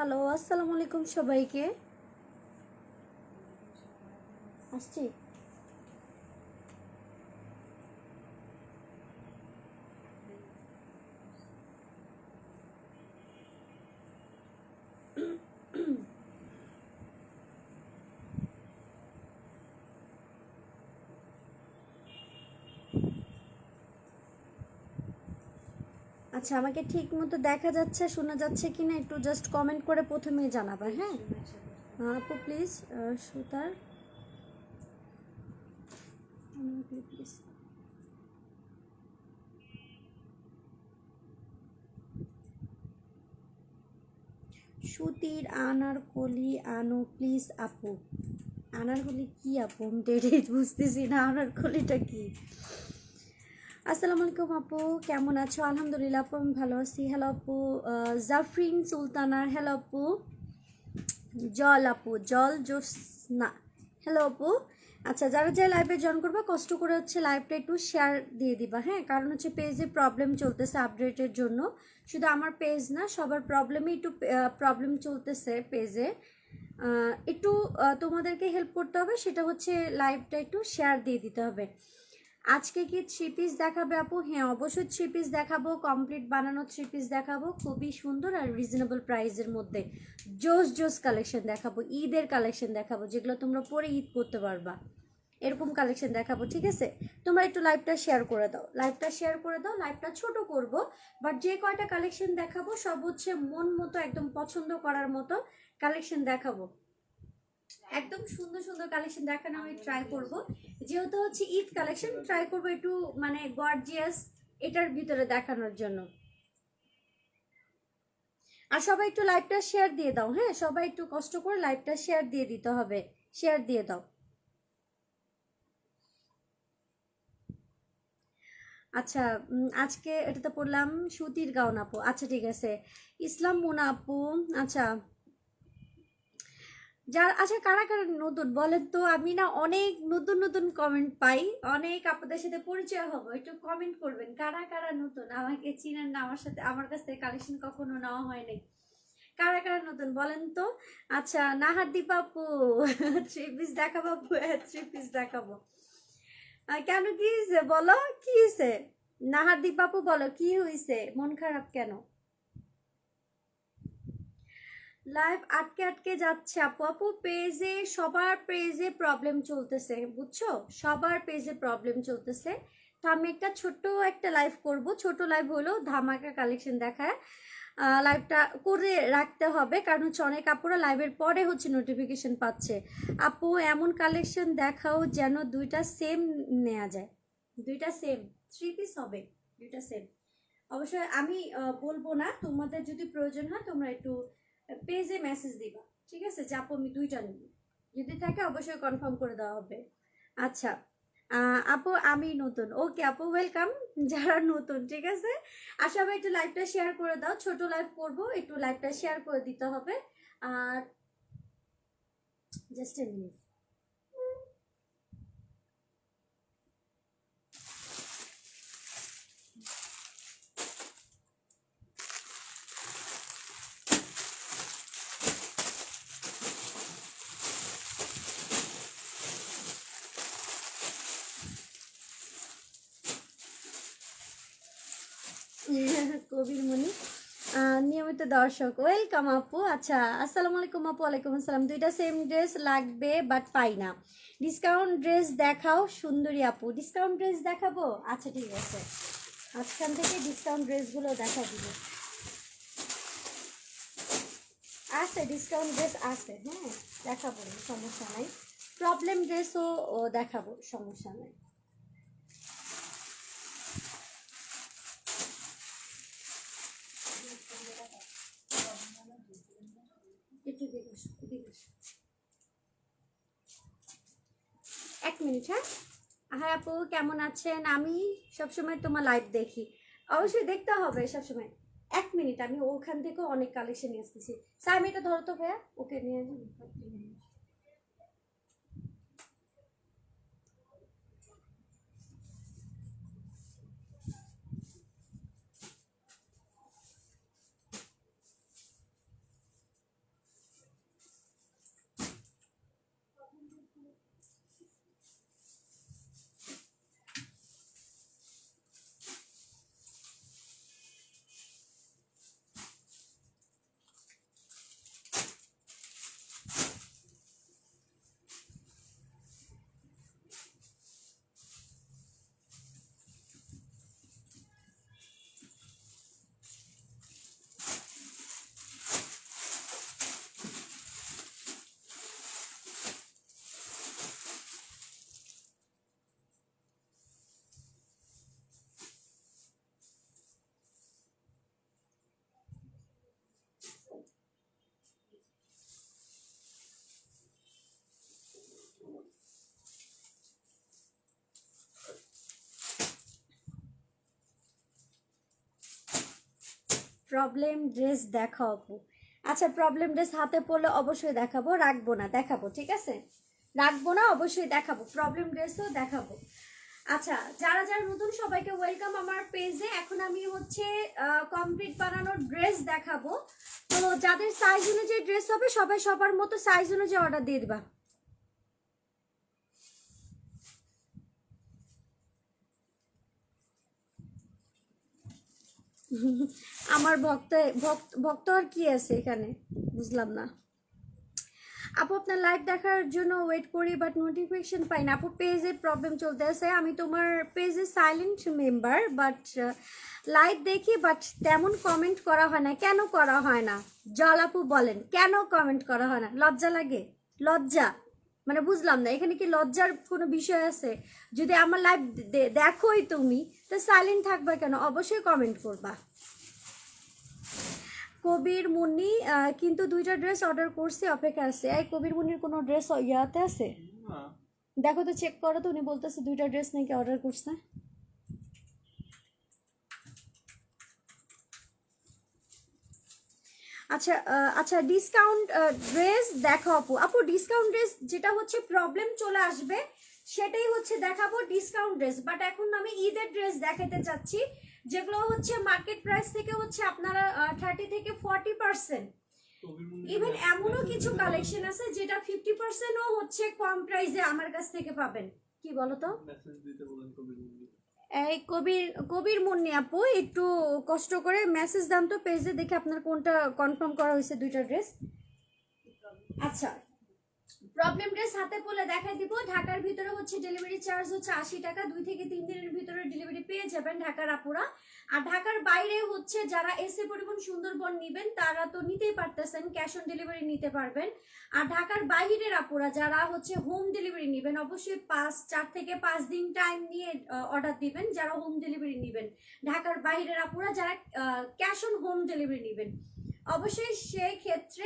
Hello, আসসালামু আলাইকুম সবাইকে। আসছি। আচ্ছা, আমাকে ঠিক মতো দেখা যাচ্ছে, শোনা যাচ্ছে কিনা একটু জাস্ট কমেন্ট করে প্রথমেই জানাবা, হ্যাঁ? আপু প্লিজ, সুতার প্লিজ। সুতির আনারকলি আনো প্লিজ আপু। আনারকলি কি আপু? আমি তো এটাই বুঝতেছি না, আনারকলিটা কি? আসসালামু আলাইকুম আপু, কেমন আছো? আলহামদুলিল্লাহ আপু, আমি ভালো আছি। হ্যালো আপু জাফরিন সুলতানা, হ্যালো আপু। জল আপু, জল জোসনা, হ্যালো আপু। আচ্ছা, যারা যারা লাইভে জয়েন করবা কষ্ট করে হচ্ছে লাইভটা একটু শেয়ার দিয়ে দিবা, হ্যাঁ? কারণ হচ্ছে পেজে প্রবলেম চলতেছে আপডেটের জন্য। শুধু আমার পেজ না, সবার প্রবলেমই একটু প্রবলেম চলতেছে পেজে। একটু তোমাদেরকে হেল্প করতে হবে, সেটা হচ্ছে লাইভটা একটু শেয়ার দিয়ে দিতে হবে। আজকে কি 3 পিস দেখাবে আপু? হ্যাঁ, অবশ্যই 3 পিস দেখাবো, কমপ্লিট বানানো 3 পিস দেখাবো, খুবই সুন্দর আর রিজনেবল প্রাইসের মধ্যে। জোস জোস কালেকশন দেখাবো, ঈদের কালেকশন দেখাবো, যেগুলো তোমরা পরে ঈদ করতে পারবা, এরকম কালেকশন দেখাবো, ঠিক আছে? তোমরা একটু লাইভটা শেয়ার করে দাও, লাইভটা শেয়ার করে দাও। লাইভটা ছোট করব, বাট যে কয়টা কালেকশন দেখাবো সব হচ্ছে মন মতো, একদম পছন্দ করার মতো কালেকশন দেখাবো। একদম সুন্দর সুন্দর কালেকশন দেখানো আমি ট্রাই করব। যেহেতু হচ্ছে ঈদ কালেকশন, ট্রাই করব একটু মানে গর্জিয়াস এটার ভিতরে দেখানোর জন্য। আর সবাই একটু লাইভটা শেয়ার দিয়ে দাও, হ্যাঁ? সবাই একটু কষ্ট করে লাইভটা শেয়ার দিয়ে দিতে হবে, শেয়ার দিয়ে দাও। আচ্ছা, আজকে এটাতে পড়লাম সুতির গাউন আপু। আচ্ছা ঠিক আছে, ইসলাম মুনা আপু। আচ্ছা, যার আচ্ছা কারা কারা নতুন বলেন তো? আমি না অনেক নতুন নতুন কমেন্ট পাই, অনেক আপনাদের সাথে পরিচয় হবো, একটু কমেন্ট করবেন কারা কারা নতুন, আমাকে চিনেন না, আমার সাথে আমার কাছ থেকে কালেকশন কখনো নেওয়া হয় নাই। কারা কারা নতুন বলেন তো? আচ্ছা, নাহার দীপা আপু 3 পিস দেখাবো আপু? 3 পিস দেখাবো। কেন, কি হয়েছে বলো, কি হয়েছে? নাহার দীপা আপু বলো, কি হয়েছে, মন খারাপ কেন? লাইভ আটকে আটকে যাচ্ছে আপু। আপু পেজে, সবার পেজে প্রবলেম চলতেছে, বুঝছো? সবার পেজে প্রবলেম চলতেছে। তো আমি ছোট্ট একটা লাইভ করব, ছোট লাইভ হলো ধামাকা কালেকশন দেখায়। লাইভটা করে রাখতে হবে, কারণ হচ্ছে অনেক আপুরা লাইভের পরে হচ্ছে নোটিফিকেশন পাচ্ছে। আপু এমন কালেকশন দেখাও যেন দুইটা সেম নেওয়া যায়। দুইটা সেম 3 পিস হবে, দুইটা সেম। অবশ্যই আমি বলবো না, তোমাদের যদি প্রয়োজন হয় তোমরা একটু পেজে মেসেজ দিবা, ঠিক আছে? যে আপু আমি দুইটা নিব, যদি থাকে অবশ্যই কনফার্ম করে দেওয়া হবে। আচ্ছা, আপু আমি নতুন, ওকে আপু ওয়েলকাম। যারা নতুন, ঠিক আছে, আর সবাই একটু লাইভটা শেয়ার করে দাও, ছোট লাইভ করব, একটু লাইভটা শেয়ার করে দিতে হবে। আর জাস্ট এ মিনিট। কবির মনি নিয়মিত দর্শক, ওয়েলকাম আপু। আচ্ছা, আসসালামু আলাইকুম আপু। ওয়ালাইকুম আসসালাম। দুইটা সেম ড্রেস লাগবে বাট পাই না, ডিসকাউন্ট ড্রেস দেখাও সুন্দরী আপু। ডিসকাউন্ট ড্রেস দেখাবো? আচ্ছা ঠিক আছে, আজকাল থেকে ডিসকাউন্ট ড্রেসগুলো দেখা দিব। আছে ডিসকাউন্ট ড্রেস আছে, হ্যাঁ দেখাবো, সমস্যা নাই। প্রবলেম ড্রেসও দেখাবো, সমস্যা নাই। একটু দেখে এক মিনিট, হ্যাঁ। হ্যাঁ আপু কেমন আছেন? আমি সবসময় তোমার লাইভ দেখি, অবশ্যই দেখতে হবে সবসময়। 1 মিনিট, আমি ওখান থেকে অনেক কালেকশন নিয়ে আসতেছি। স্যার আমি এটা ধরো তো ভাইয়া, ওকে নিয়ে যান। প্রবলেম ড্রেস দেখাও আপু। আচ্ছা, প্রবলেম ড্রেস হাতে পড়লে অবশ্যই দেখাবো, রাখবো না, দেখাবো, ঠিক আছে? রাখবো না, অবশ্যই দেখাবো, প্রবলেম ড্রেসও দেখাবো। আচ্ছা, যারা যারা নতুন সবাইকে ওয়েলকাম আমার পেজে। এখন আমি হচ্ছে কমপ্লিট বানানোর ড্রেস দেখাবো। তো যাদের সাইজ অনুযায়ী ড্রেস হবে সবাই সবার মতো সাইজ অনুযায়ী অর্ডার দিয়ে দিবা। আমার ভক্ত আর কি আছে এখানে, বুঝলাম না। আপু আপনার লাইভ দেখার জন্য ওয়েট করি বাট নোটিফিকেশন পাই না। আপু পেজে প্রবলেম চলতে আছে, আমি তোমার পেজে সাইলেন্ট মেম্বার, বাট লাইভ দেখি, বাট তেমন কমেন্ট করা হয় না। কেন করা হয় না জল আপু বলেন, কেন কমেন্ট করা হয় না? লজ্জা লাগে? লজ্জা মানে বুঝলাম না, এখানে কি লজ্জার কোনো বিষয় আছে? যদি আমার লাইভ দেখোই তুমি, তো সাইলেন্ট থাকবা কেন? অবশ্যই কমেন্ট করবা। কবির মুন্নি কিন্তু দুইটা ড্রেস অর্ডার করছি, অপেক্ষা আছে। এই কবির মুন্নির কোনো ড্রেস ইয়াতে আছে? দেখো তো, চেক করো তো। উনি বলতেছে দুইটা ড্রেস নাকি অর্ডার করছে। আচ্ছা আচ্ছা, ডিসকাউন্ট ড্রেস দেখো আপু। আপু ডিসকাউন্ট ড্রেস যেটা হচ্ছে প্রবলেম চলে আসবে সেটাই হচ্ছে দেখাবো, ডিসকাউন্ট ড্রেস। বাট এখন আমি ঈদের ড্রেস দেখাতে চাচ্ছি, যেগুলো হচ্ছে মার্কেট প্রাইস থেকে হচ্ছে আপনারা 30 থেকে 40%, ইভেন এমনও কিছু কালেকশন আছে যেটা 50%ও হচ্ছে কম প্রাইসে আমার কাছ থেকে পাবেন। কি বলো তো? এই কবির মুন্নি আপু, একটু কষ্ট করে মেসেজ দাম তো পেজে, দেখে আপনার কোনটা কনফার্ম করা হয়েছে দুইটা ড্রেস। আচ্ছা, প্রবলেম ড্রেস হাতে পড়লে দেখাই দিব। ঢাকার ভিতরে হচ্ছে ডেলিভারি চার্জ হচ্ছে 80 টাকা, 2 থেকে 3 দিনের ভিতরে ডেলিভারি পেয়ে যাবেন ঢাকার আপুরা। আর ঢাকার বাইরে হচ্ছে যারা এসে পরিবহন সুন্দরবন নেবেন তারা তো নিতেই পারতেছেন, ক্যাশ অন ডেলিভারি নিতে পারবেন। আর ঢাকার বাইরের আপুরা যারা হচ্ছে হোম ডেলিভারি নেবেন, অবশ্যই 4 থেকে 5 দিন টাইম নিয়ে অর্ডার দিবেন যারা হোম ডেলিভারি নেবেন। ঢাকার বাইরের আপুরা যারা ক্যাশ অন হোম ডেলিভারি নেবেন, অবশ্যই সেই ক্ষেত্রে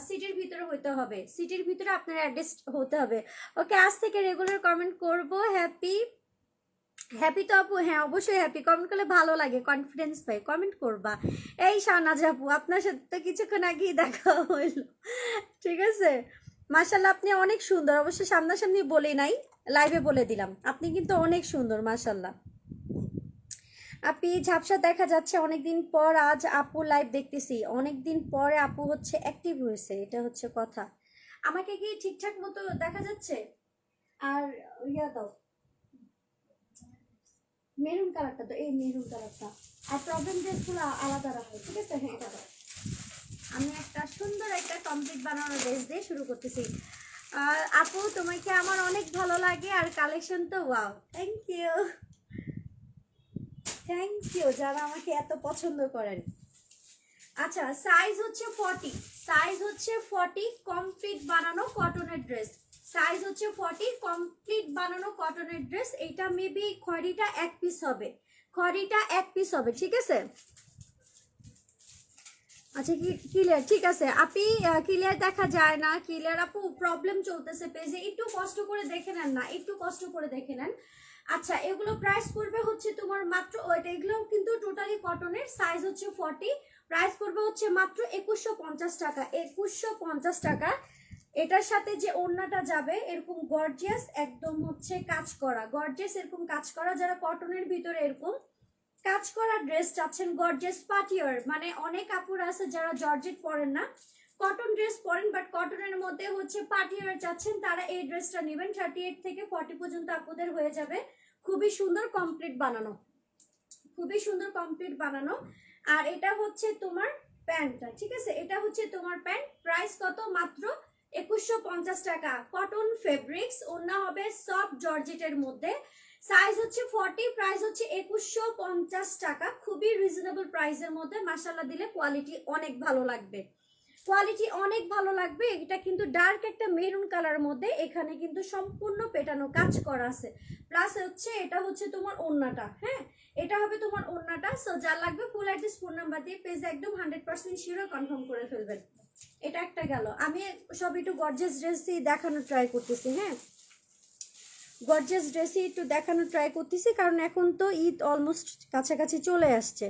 সিটির ভিতরে হতে হবে, সিটির ভিতরে আপনার অ্যাড্রেস হতে হবে। ওকে, আজ থেকে রেগুলার কমেন্ট করব। হ্যাপি হ্যাপি তো আপু? হ্যাঁ অবশ্যই হ্যাপি। কমেন্ট করলে ভালো লাগে, কনফিডেন্স পাই, কমেন্ট করবা। এই শাহনাজ আপু, আপনার সাথে তো কিছুক্ষণ আগেই দেখা হইল, ঠিক আছে? মাশাল্লাহ, আপনি অনেক সুন্দর। অবশ্যই সামনাসামনি বলি নাই, লাইভে বলে দিলাম, আপনি কিন্তু অনেক সুন্দর মাশাল্লাহ। আপনি ঝাপসা দেখা যাচ্ছে অনেকদিন পর, আজ আপু লাইভ দেখতেছি, অনেকদিন পরে আপু হচ্ছে অ্যাক্টিভ হয়েছে, এটা হচ্ছে কথা। আমাকে কি ঠিকঠাক মতো দেখা যাচ্ছে? আর ইয়া দাও, মেরুন কালারটা তো, এই মেরুন কালারটা। আর প্রবলেম ড্রেসগুলো আলাদা রাখো, ঠিক আছে? হ্যাঁ, এটা দাও। আমি একটা সুন্দর একটা কমপ্লিট বানানোর ড্রেস দিয়ে শুরু করতেছি। আপু তোমাকে আমার অনেক ভালো লাগে, আর কালেকশন তো wow, thank you, thank you যারা আমাকে এত পছন্দ করেন। আচ্ছা, সাইজ হচ্ছে 40, সাইজ হচ্ছে 40 কমপ্লিট বানানো কটনের ড্রেস, সাইজ হচ্ছে 40 কমপ্লিট বানানো কটনের ড্রেস। এইটা মেবি খড়িটা এক পিস হবে, খড়িটা এক পিস হবে, ঠিক আছে? আচ্ছা, কি ক্লিয়ার? ঠিক আছে আপনি, ক্লিয়ার দেখা যায় না। ক্লিয়ার আপু, প্রবলেম চলতেছে পেজে, একটু কষ্ট করে দেখে নেন না, একটু কষ্ট করে দেখে নেন। আচ্ছা, এগুলো প্রাইস পড়বে হচ্ছে তোমার মাত্র, ওইটা এগুলো কিন্তু টোটালি কটনের, সাইজ হচ্ছে 40, প্রাইস পড়বে হচ্ছে মাত্র 2150 টাকা, 2150 টাকা। এটার সাথে যে ওড়নাটা যাবে এরকম গর্জিয়াস, একদম হচ্ছে কাজ করা, গর্জিয়াস এরকম কাজ করা। যারা কটনের ভিতরে এরকম কাজ করা ড্রেস চাচ্ছেন, গর্জিয়াস পার্টিওয়ার, মানে অনেক কাপড় আছে যারা জর্জেট পরেন না, কটন ড্রেস পরেন, বাট কটনের মধ্যে হচ্ছে পার্টিওয়ার চাচ্ছেন, তারা এই ড্রেসটা নেবেন। 38 থেকে 40 পর্যন্ত আপুদের হয়ে যাবে। খুবই সুন্দর কমপ্লিট বানানো, খুবই সুন্দর কমপ্লিট বানানো। আর এটা হচ্ছে তোমার প্যান্টটা, ঠিক আছে? এটা হচ্ছে তোমার প্যান্ট, প্রাইস কত? মাত্র 2150 টাকা। কটন ফেব্রিক্স, ওড়না হবে সফট জর্জেটের মধ্যে, সাইজ হচ্ছে 40, প্রাইস হচ্ছে 2150 টাকা। খুবই রিজনেবল প্রাইসের মধ্যে, মাশাআল্লাহ দিলে কোয়ালিটি অনেক ভালো লাগবে, কোয়ালিটি অনেক ভালো লাগবে। এটা কিন্তু ডার্ক একটা মেরুন কালার মধ্যে, এখানে কিন্তু সম্পূর্ণ পেটানো কাজ করা আছে, প্লাস হচ্ছে এটা হচ্ছে তোমার ওড়নাটা। হ্যাঁ, এটা হবে তোমার ওড়নাটা। সো যা লাগবে ফুল অ্যাড্রেস, ফোন নাম্বার দিয়ে পেজে একদম 100% শিওর কনফার্ম করে ফেলবেন। এটা একটা গেল। আমি সব একটু গর্জিয়াস ড্রেসই দেখানোর ট্রাই করতেছি। হ্যাঁ, গর্জিয়াস ড্রেসই একটু দেখানোর ট্রাই করতেছি, কারণ এখন তো ঈদ অলমোস্ট কাছাকাছি চলে আসছে।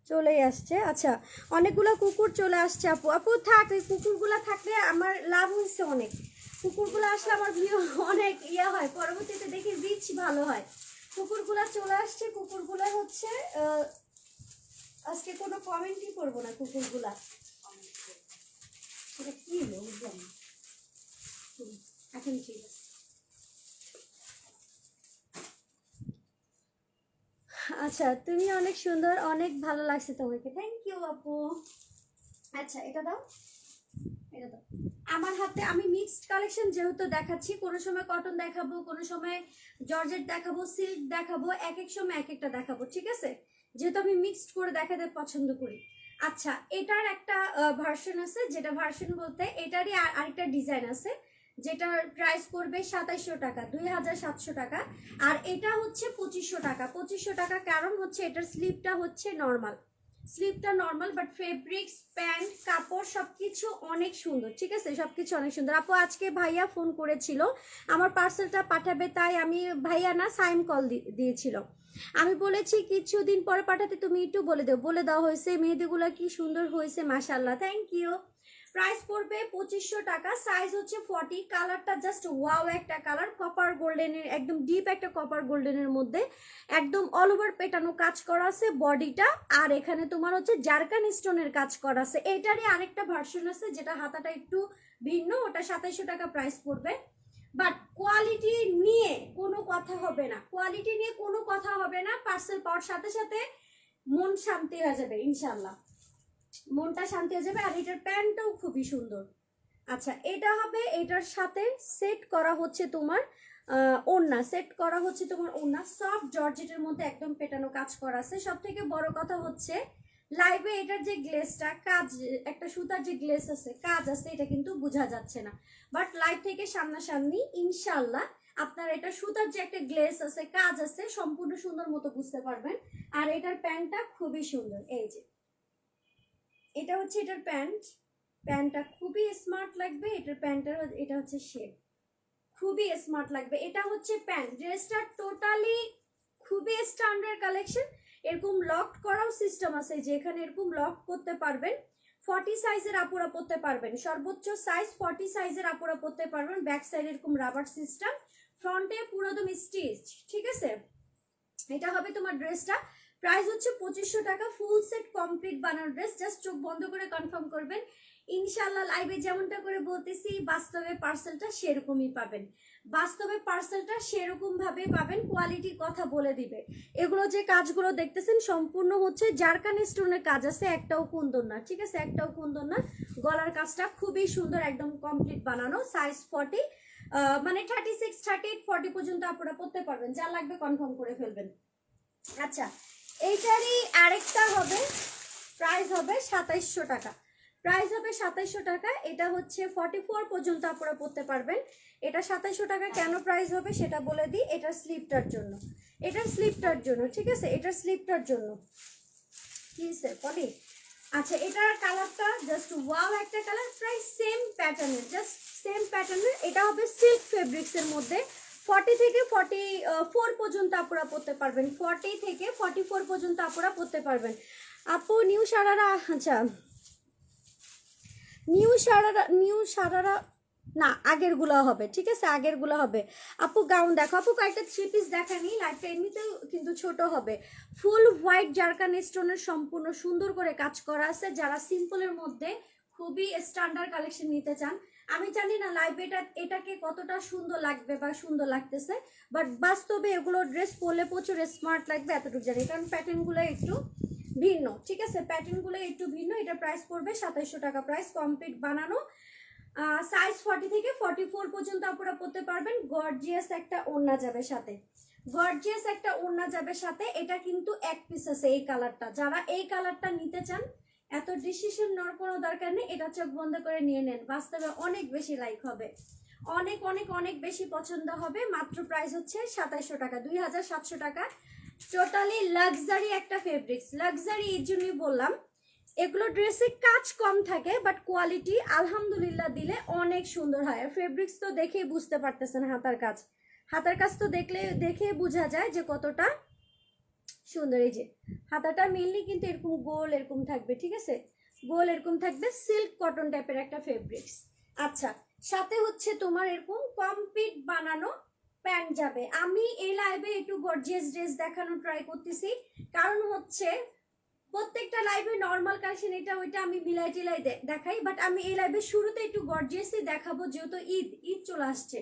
চলেই আসছে। আচ্ছা, অনেকগুলো কুকুর চলে আসছে আপু। আপু থাক, এই কুকুরগুলো থাকলে আমার লাভ হয়েছে অনেক। কুকুরগুলো আসলে আমার ভিউ অনেক হয়, পরবর্তীতে দেখি রিচ ভালো হয়। কুকুরগুলো চলে আসছে, কুকুরগুলো হচ্ছে আজকে কোনো কমেন্টই করবো না। কুকুরগুলা এটা কি বুঝলাম না। এখন ঠিক আছে। আচ্ছা, তুমি অনেক সুন্দর, অনেক ভালো লাগছে তোমাকে। থ্যাংক ইউ আপু। আচ্ছা, এটা দাও, এটা দাও। আমার হাতে আমি মিক্সড কালেকশন যেহেতু দেখাচ্ছি, কোনো সময় কটন দেখাবো, কোনো সময় জর্জেট দেখাবো, সিল্ক দেখাবো, এক এক সময় এক একটা দেখাবো, ঠিক আছে? যেহেতু আমি মিক্সড করে দেখাতে পছন্দ করি। আচ্ছা, এটার একটা ভার্সন আছে, যেটা ভার্সন বলতে এটারই আরেকটা ডিজাইন আছে, যেটার প্রাইস পড়বে 2700 টাকা, 2700 টাকা। আর এটা হচ্ছে 2500 টাকা। 2500 টাকা কারণ হচ্ছে এটার স্লিপটা হচ্ছে নর্মাল, স্লিপটা নর্মাল, বাট ফেব্রিক্স, প্যান্ট, কাপড় সবকিছু অনেক সুন্দর, ঠিক আছে? সবকিছু অনেক সুন্দর। আপু আজকে ভাইয়া ফোন করেছিল আমার পার্সেলটা পাঠাবে, তাই আমি, ভাইয়া না সাইম কল দিয়েছিল, আমি বলেছি কিছুদিন পরে পাঠাতে, তুমি একটু বলে দাও। বলে দেওয়া হয়েছে। মেহেদিগুলো কি সুন্দর হয়েছে, মাশাআল্লাহ, থ্যাংক ইউ। প্রাইস পড়বে 2500 টাকা। সাইজ হচ্ছে 40। কালারটা জাস্ট ওয়াও একটা কালার, কপার গোল্ডেনের, একদম ডিপ একটা কপার গোল্ডেনের মধ্যে একদম অল ওভার পেটানো কাজ করা আছে বডিটা। আর এখানে তোমার হচ্ছে জারকান স্টোনের কাজ করা আছে। এটারই আরেকটা ভার্সন আছে যেটা হাতাটা একটু ভিন্ন, ওটা 2700 টাকা প্রাইস পড়বে। বাট কোয়ালিটি নিয়ে কোনো কথা হবে না, কোয়ালিটি নিয়ে কোনো কথা হবে না। পার্সেল পাওয়ার সাথে সাথে মন শান্তি হয়ে যাবে ইনশাল্লাহ, মনটা শান্তি হয়ে যাবে। আর এটার প্যান্টটাও খুবই সুন্দর। আচ্ছা, এটা হবে, এটার সাথে সেট করা হচ্ছে তোমার ওড়না, সেট করা হচ্ছে তোমার ওড়না, সফট জর্জেটের মধ্যে একদম পেটানো কাজ করা আছে। সব থেকে বড় কথা হচ্ছে লাইভে এটার যে গ্লেসটা, কাজ, একটা সুতার যে গ্লেস আছে, কাজ আছে, এটা কিন্তু বোঝা যাচ্ছে না। বাট লাইভ থেকে সামনাসামনি ইনশাল্লাহ আপনার এটা সুতার যে একটা গ্লেস আছে, কাজ আছে, সম্পূর্ণ সুন্দর মতো বুঝতে পারবেন। আর এটার প্যান্টটা খুবই সুন্দর। এই যে এটা হচ্ছে এটার প্যান্ট, প্যান্টটা খুবই স্মার্ট লাগবে। এটার প্যান্টটার, এটা হচ্ছে শেড, খুবই স্মার্ট লাগবে। এটা হচ্ছে প্যান্ট। ড্রেসটা টোটালি খুবই স্ট্যান্ডার্ড কালেকশন। এরকম লক করাও সিস্টেম আছে, যে এখানে এরকম লক করতে পারবেন। 40 সাইজের আপুরা পরতে পারবেন, সর্বোচ্চ সাইজ 40 সাইজের আপুরা পরতে পারবেন। ব্যাক সাইড এরকম রাবার সিস্টেম, ফ্রন্টে পুরো একদম স্টিচ, ঠিক আছে? এটা হবে তোমার ড্রেসটা। প্রাইস হচ্ছে 2500 টাকা। ফুল সেট কমপ্লিট বানানো ড্রেস। জাস্ট চোখ বন্ধ করে কনফার্ম করবেন। ইনশাল্লাহ লাইভে যেমনটা করে বলতেছি, বাস্তবে পার্সেলটা সেরকমই পাবেন, বাস্তবে পার্সেলটা সেরকম ভাবে পাবেন। কোয়ালিটির কথা বলে দিবে। এগুলো যে কাজগুলো দেখতেছেন সম্পূর্ণ হচ্ছে জারকান স্টোনের কাজ আছে, একটাও কুন্দন না, ঠিক আছে? একটাও কুন্দন না। গলার কাজটা খুবই সুন্দর, একদম কমপ্লিট বানানো। সাইজ 40, মানে 36, 38, 40 পর্যন্ত আপনারা পড়তে পারবেন। যা লাগবে কনফার্ম করে ফেলবেন। আচ্ছা, এইটারই আরেকটা হবে, প্রাইস হবে 2700 টাকা। প্রাইস হবে 2700 টাকা। এটা হচ্ছে 44 পর্যন্ত আপনারা পড়তে পারবেন। এটা 2700 টাকা কেন প্রাইস হবে সেটা বলে দিই। এটার স্লিপটার জন্য, এটার স্লিপটার জন্য, ঠিক আছে? এটার স্লিপটার জন্য কি স্যার বলি। আচ্ছা, এটার কালারটা জাস্ট ওয়াও একটা কালার, প্রায় সেম প্যাটার্নের, জাস্ট সেম প্যাটার্নের। এটা হবে সিল্ক ফেব্রিক্সের মধ্যে। 40 থেকে 44 পর্যন্ত আপনারা পরতে পারবেন। 40 থেকে 44 পর্যন্ত আপনারা পরতে পারবেন। আপু নিউ সারারা, আচ্ছা নিউ সারারা না, আগেরগুলো হবে, ঠিক আছে? আগেরগুলো হবে। আপু গাউন দেখো। আপু কয়েকটা 3 পিস দেখানি, লাইফটা এমনিতেও কিন্তু ছোট হবে। ফুল হোয়াইট জারকান স্টোনের সম্পূর্ণ সুন্দর করে কাজ করা আছে। যারা সিম্পলের মধ্যে খুবই স্ট্যান্ডার্ড কালেকশন নিতে চান, আমি জানি না লাইভে এটাকে কতটা সুন্দর লাগবে বা সুন্দর লাগতেছে, বাট বাস্তবে এগুলো ড্রেস পরলে প্রচুর স্মার্ট লাগবে, এতটুকু জানি। কারণ প্যাটার্নগুলো একটু ভিন্ন, ঠিক আছে? প্যাটার্নগুলো একটু ভিন্ন। এটা প্রাইস পড়বে 2700 টাকা। প্রাইস কমপ্লিট বানানো। সাইজ 40 থেকে 44 পর্যন্ত আপনারা পরতে পারবেন। গর্জিয়াস একটা ওড়না যাবে সাথে, গর্জিয়াস একটা ওড়না যাবে সাথে। এটা কিন্তু এক পিস আছে এই কালারটা। যারা এই কালারটা নিতে চান, এত ডিসিশন নেওয়ার কোনো দরকার নেই, এটা চোখ বন্ধ করে নিয়ে নেন। বাস্তবে অনেক বেশি লাইক হবে, অনেক অনেক অনেক বেশি পছন্দ হবে। মাত্র প্রাইস হচ্ছে 2700 টাকা, 2700 টাকা। টোটালি লাক্সারি একটা ফেব্রিক্স। লাক্সারি এই জন্যই বললাম, এগুলো ড্রেসে কাজ কম থাকে, বাট কোয়ালিটি আলহামদুলিল্লাহ দিলে অনেক সুন্দর হয়। আর ফেব্রিক্স তো দেখেই বুঝতে পারতেছেন, হাতার কাজ, হাতার কাজ তো দেখে বোঝা যায় যে কতটা সুন্দর। এই যে হাতাটা মেনলি কিন্তু এরকম গোল এরকম থাকবে, ঠিক আছে, গোল এরকম থাকবে, সিল্ক কটন টাইপের একটা ফেব্রিক্স। আচ্ছা, সাথে হচ্ছে তোমার এরকম কমপ্লিট বানানো প্যান্ট যাবে। আমি এই লাইভে একটু গর্জিয়াস ড্রেস দেখানো ট্রাই করতেছি, কারণ হচ্ছে প্রত্যেকটা লাইভে নর্মাল কালেকশন এটা ওইটা আমি মিলাই টিলাই দেখাই, বাট আমি এই লাইভে শুরুতে একটু গর্জিয়াসই দেখাবো, যেহেতু ঈদ চলে আসছে।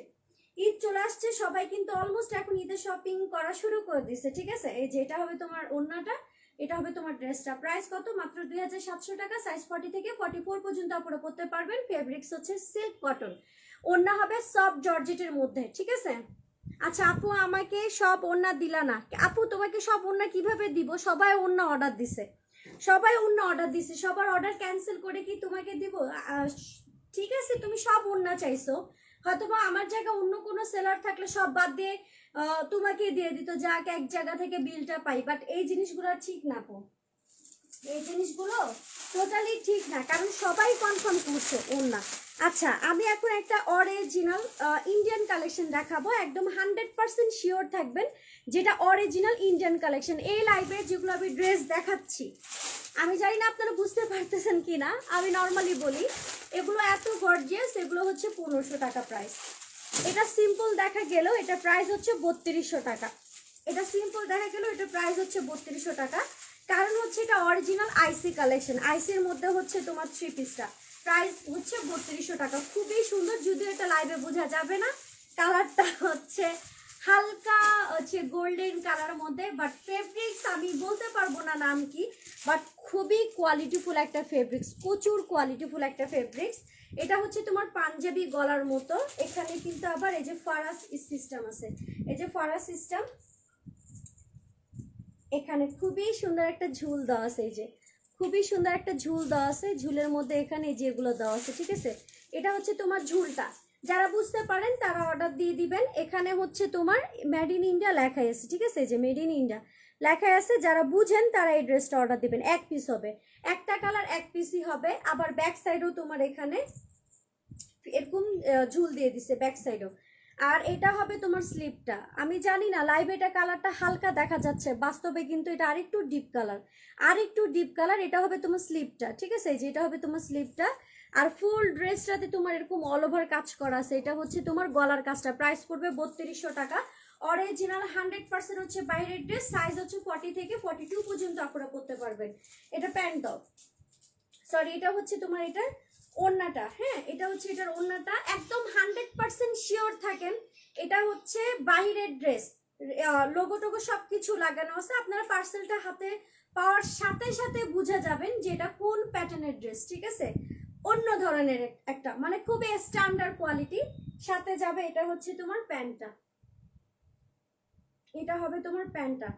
ঈদ চলে আসছে, সবাই কিন্তু অলমোস্ট এখন ঈদের শপিং করা শুরু করে দিচ্ছে, ঠিক আছে। এই যে এটা হবে তোমার ওড়নাটা, এটা হবে তোমার ড্রেসটা। প্রাইস কত? মাত্র 2700 টাকা। সাইজ 40 থেকে 44 পর্যন্ত আপনারা পড়তে পারবেন। ফেব্রিক্স হচ্ছে সিল্ক কটন। ওড়না হবে সফট জর্জেটের মধ্যে, ঠিক আছে। আচ্ছা আপু, আমাকে সব ওড়না দিলা না। আপু তোমাকে সব ওড়না কিভাবে দিব? সবাই ওড়না অর্ডার দিছে, সবাই ওড়না অর্ডার দিছে, সবার অর্ডার ক্যান্সেল করে কি তোমাকে দিব? ঠিক আছে, তুমি সব ওড়না চাইছো, হয়তোবা আমার জায়গায় অন্য কোনো সেলার থাকলে সব বাদ দিয়ে তোমাকে দিয়ে দিত, যাক এক জায়গা থেকে বিলটা পাই। বাট এই জিনিসগুলো ঠিক না আপু, এই জিনিসগুলো টোটালি ঠিক না, কারণ সবাই কনফার্ম করছে ওড়না। আচ্ছা, আমি এখন একটা অরিজিনাল ইন্ডিয়ান কালেকশন দেখাবো, একদম 100% শিওর থাকবেন যেটা অরিজিনাল ইন্ডিয়ান কালেকশন। এই লাইভে যেগুলো আমি ড্রেস দেখাচ্ছি, আমি জানি না আপনারা বুঝতে পারতেছেন কিনা, আমি নর্মালি বলি, এগুলো এত গর্জিয়াস, এগুলো হচ্ছে 1500 টাকা প্রাইস। এটা সিম্পল দেখা গেল, এটা প্রাইস হচ্ছে 3200 টাকা। এটা সিম্পল দেখা গেল, এটা প্রাইস হচ্ছে 3200 টাকা, কারণ হচ্ছে এটা অরিজিনাল আইসি কালেকশন। আইসির মধ্যে হচ্ছে তোমার 3 পিসটা, প্রাইস হচ্ছে 3200 টাকা। খুবই সুন্দর, যদিও এটা লাইভে বোঝা যাবে না, কালারটা হচ্ছে হালকা হচ্ছে গোল্ডেন কালার মধ্যে, বাট ফেব্রিক্স আমি বলতে পারবো না নাম কি, বাট খুবই কোয়ালিটিফুল একটা ফেব্রিক্স, প্রচুর কোয়ালিটিফুল একটা ফেব্রিক্স। এটা হচ্ছে তোমার পাঞ্জাবি গলার মতো, এখানে কিন্তু আবার এই যে ফারাস সিস্টেম আছে, এই যে ফারাস সিস্টেম, এখানে খুবই সুন্দর একটা ঝুল দেওয়া আছে, এই যে খুবই সুন্দর একটা ঝুল দেওয়া আছে, ঝুলের মধ্যে এখানে যেগুলো দেওয়া আছে, ঠিক আছে। এটা হচ্ছে তোমার ঝুলটা, যারা বুঝতে পারেন তারা অর্ডার দিয়ে দিবেন। এখানে হচ্ছে তোমার মেড ইন ইন্ডিয়া লেখাই আছে, ঠিক আছে, যে মেড ইন ইন্ডিয়া লেখাই আছে, যারা বুঝেন তারা এই ড্রেসটা অর্ডার দিবেন। এক পিস হবে, একটা কালার এক পিসই হবে। আবার ব্যাক সাইডেও তোমার এখানে এরকম ঝুল দিয়ে দিছে ব্যাক সাইডেও। আর এটা হবে তোমার স্লিপটা, আমি জানি না লাইভ এটা কালারটা হালকা দেখা যাচ্ছে, বাস্তবে কিন্তু এটা আরেকটু ডিপ কালার, আরেকটু ডিপ কালার। এটা হবে তোমার স্লিপটা, ঠিক আছে, যে এটা হবে তোমার স্লিপটা। আর ফুল ড্রেসটাতে তোমার এরকম অল ওভার কাজ করা আছে, এটা হচ্ছে তোমার গলার কাজটা। প্রাইস পড়বে 3200 টাকা। অরিজিনাল 100% হচ্ছে বাইরের ড্রেস, সাইজ হচ্ছে 40 থেকে 42 পর্যন্ত আপনারা পরতে পারবেন। এটা প্যান্ট দাও, সরি, এটা হচ্ছে তোমার এটা ওড়নাটা, হ্যাঁ, এটা হচ্ছে এটার ওড়নাটা। একদম 100% শিওর থাকেন এটা হচ্ছে বাহিরের ড্রেস, লোগো টোগো সবকিছু লাগানো আছে। আপনারা পার্সেলটা হাতে পাওয়ার সাথে সাথে বুঝে যাবেন যে এটা কোন প্যাটার্নের ড্রেস, ঠিক আছে, অন্য ধরনের একটা, মানে খুবই স্ট্যান্ডার্ড কোয়ালিটি সাথে যাবে। এটা হচ্ছে তোমার প্যান্টটা, এটা হবে তোমার প্যান্টটা।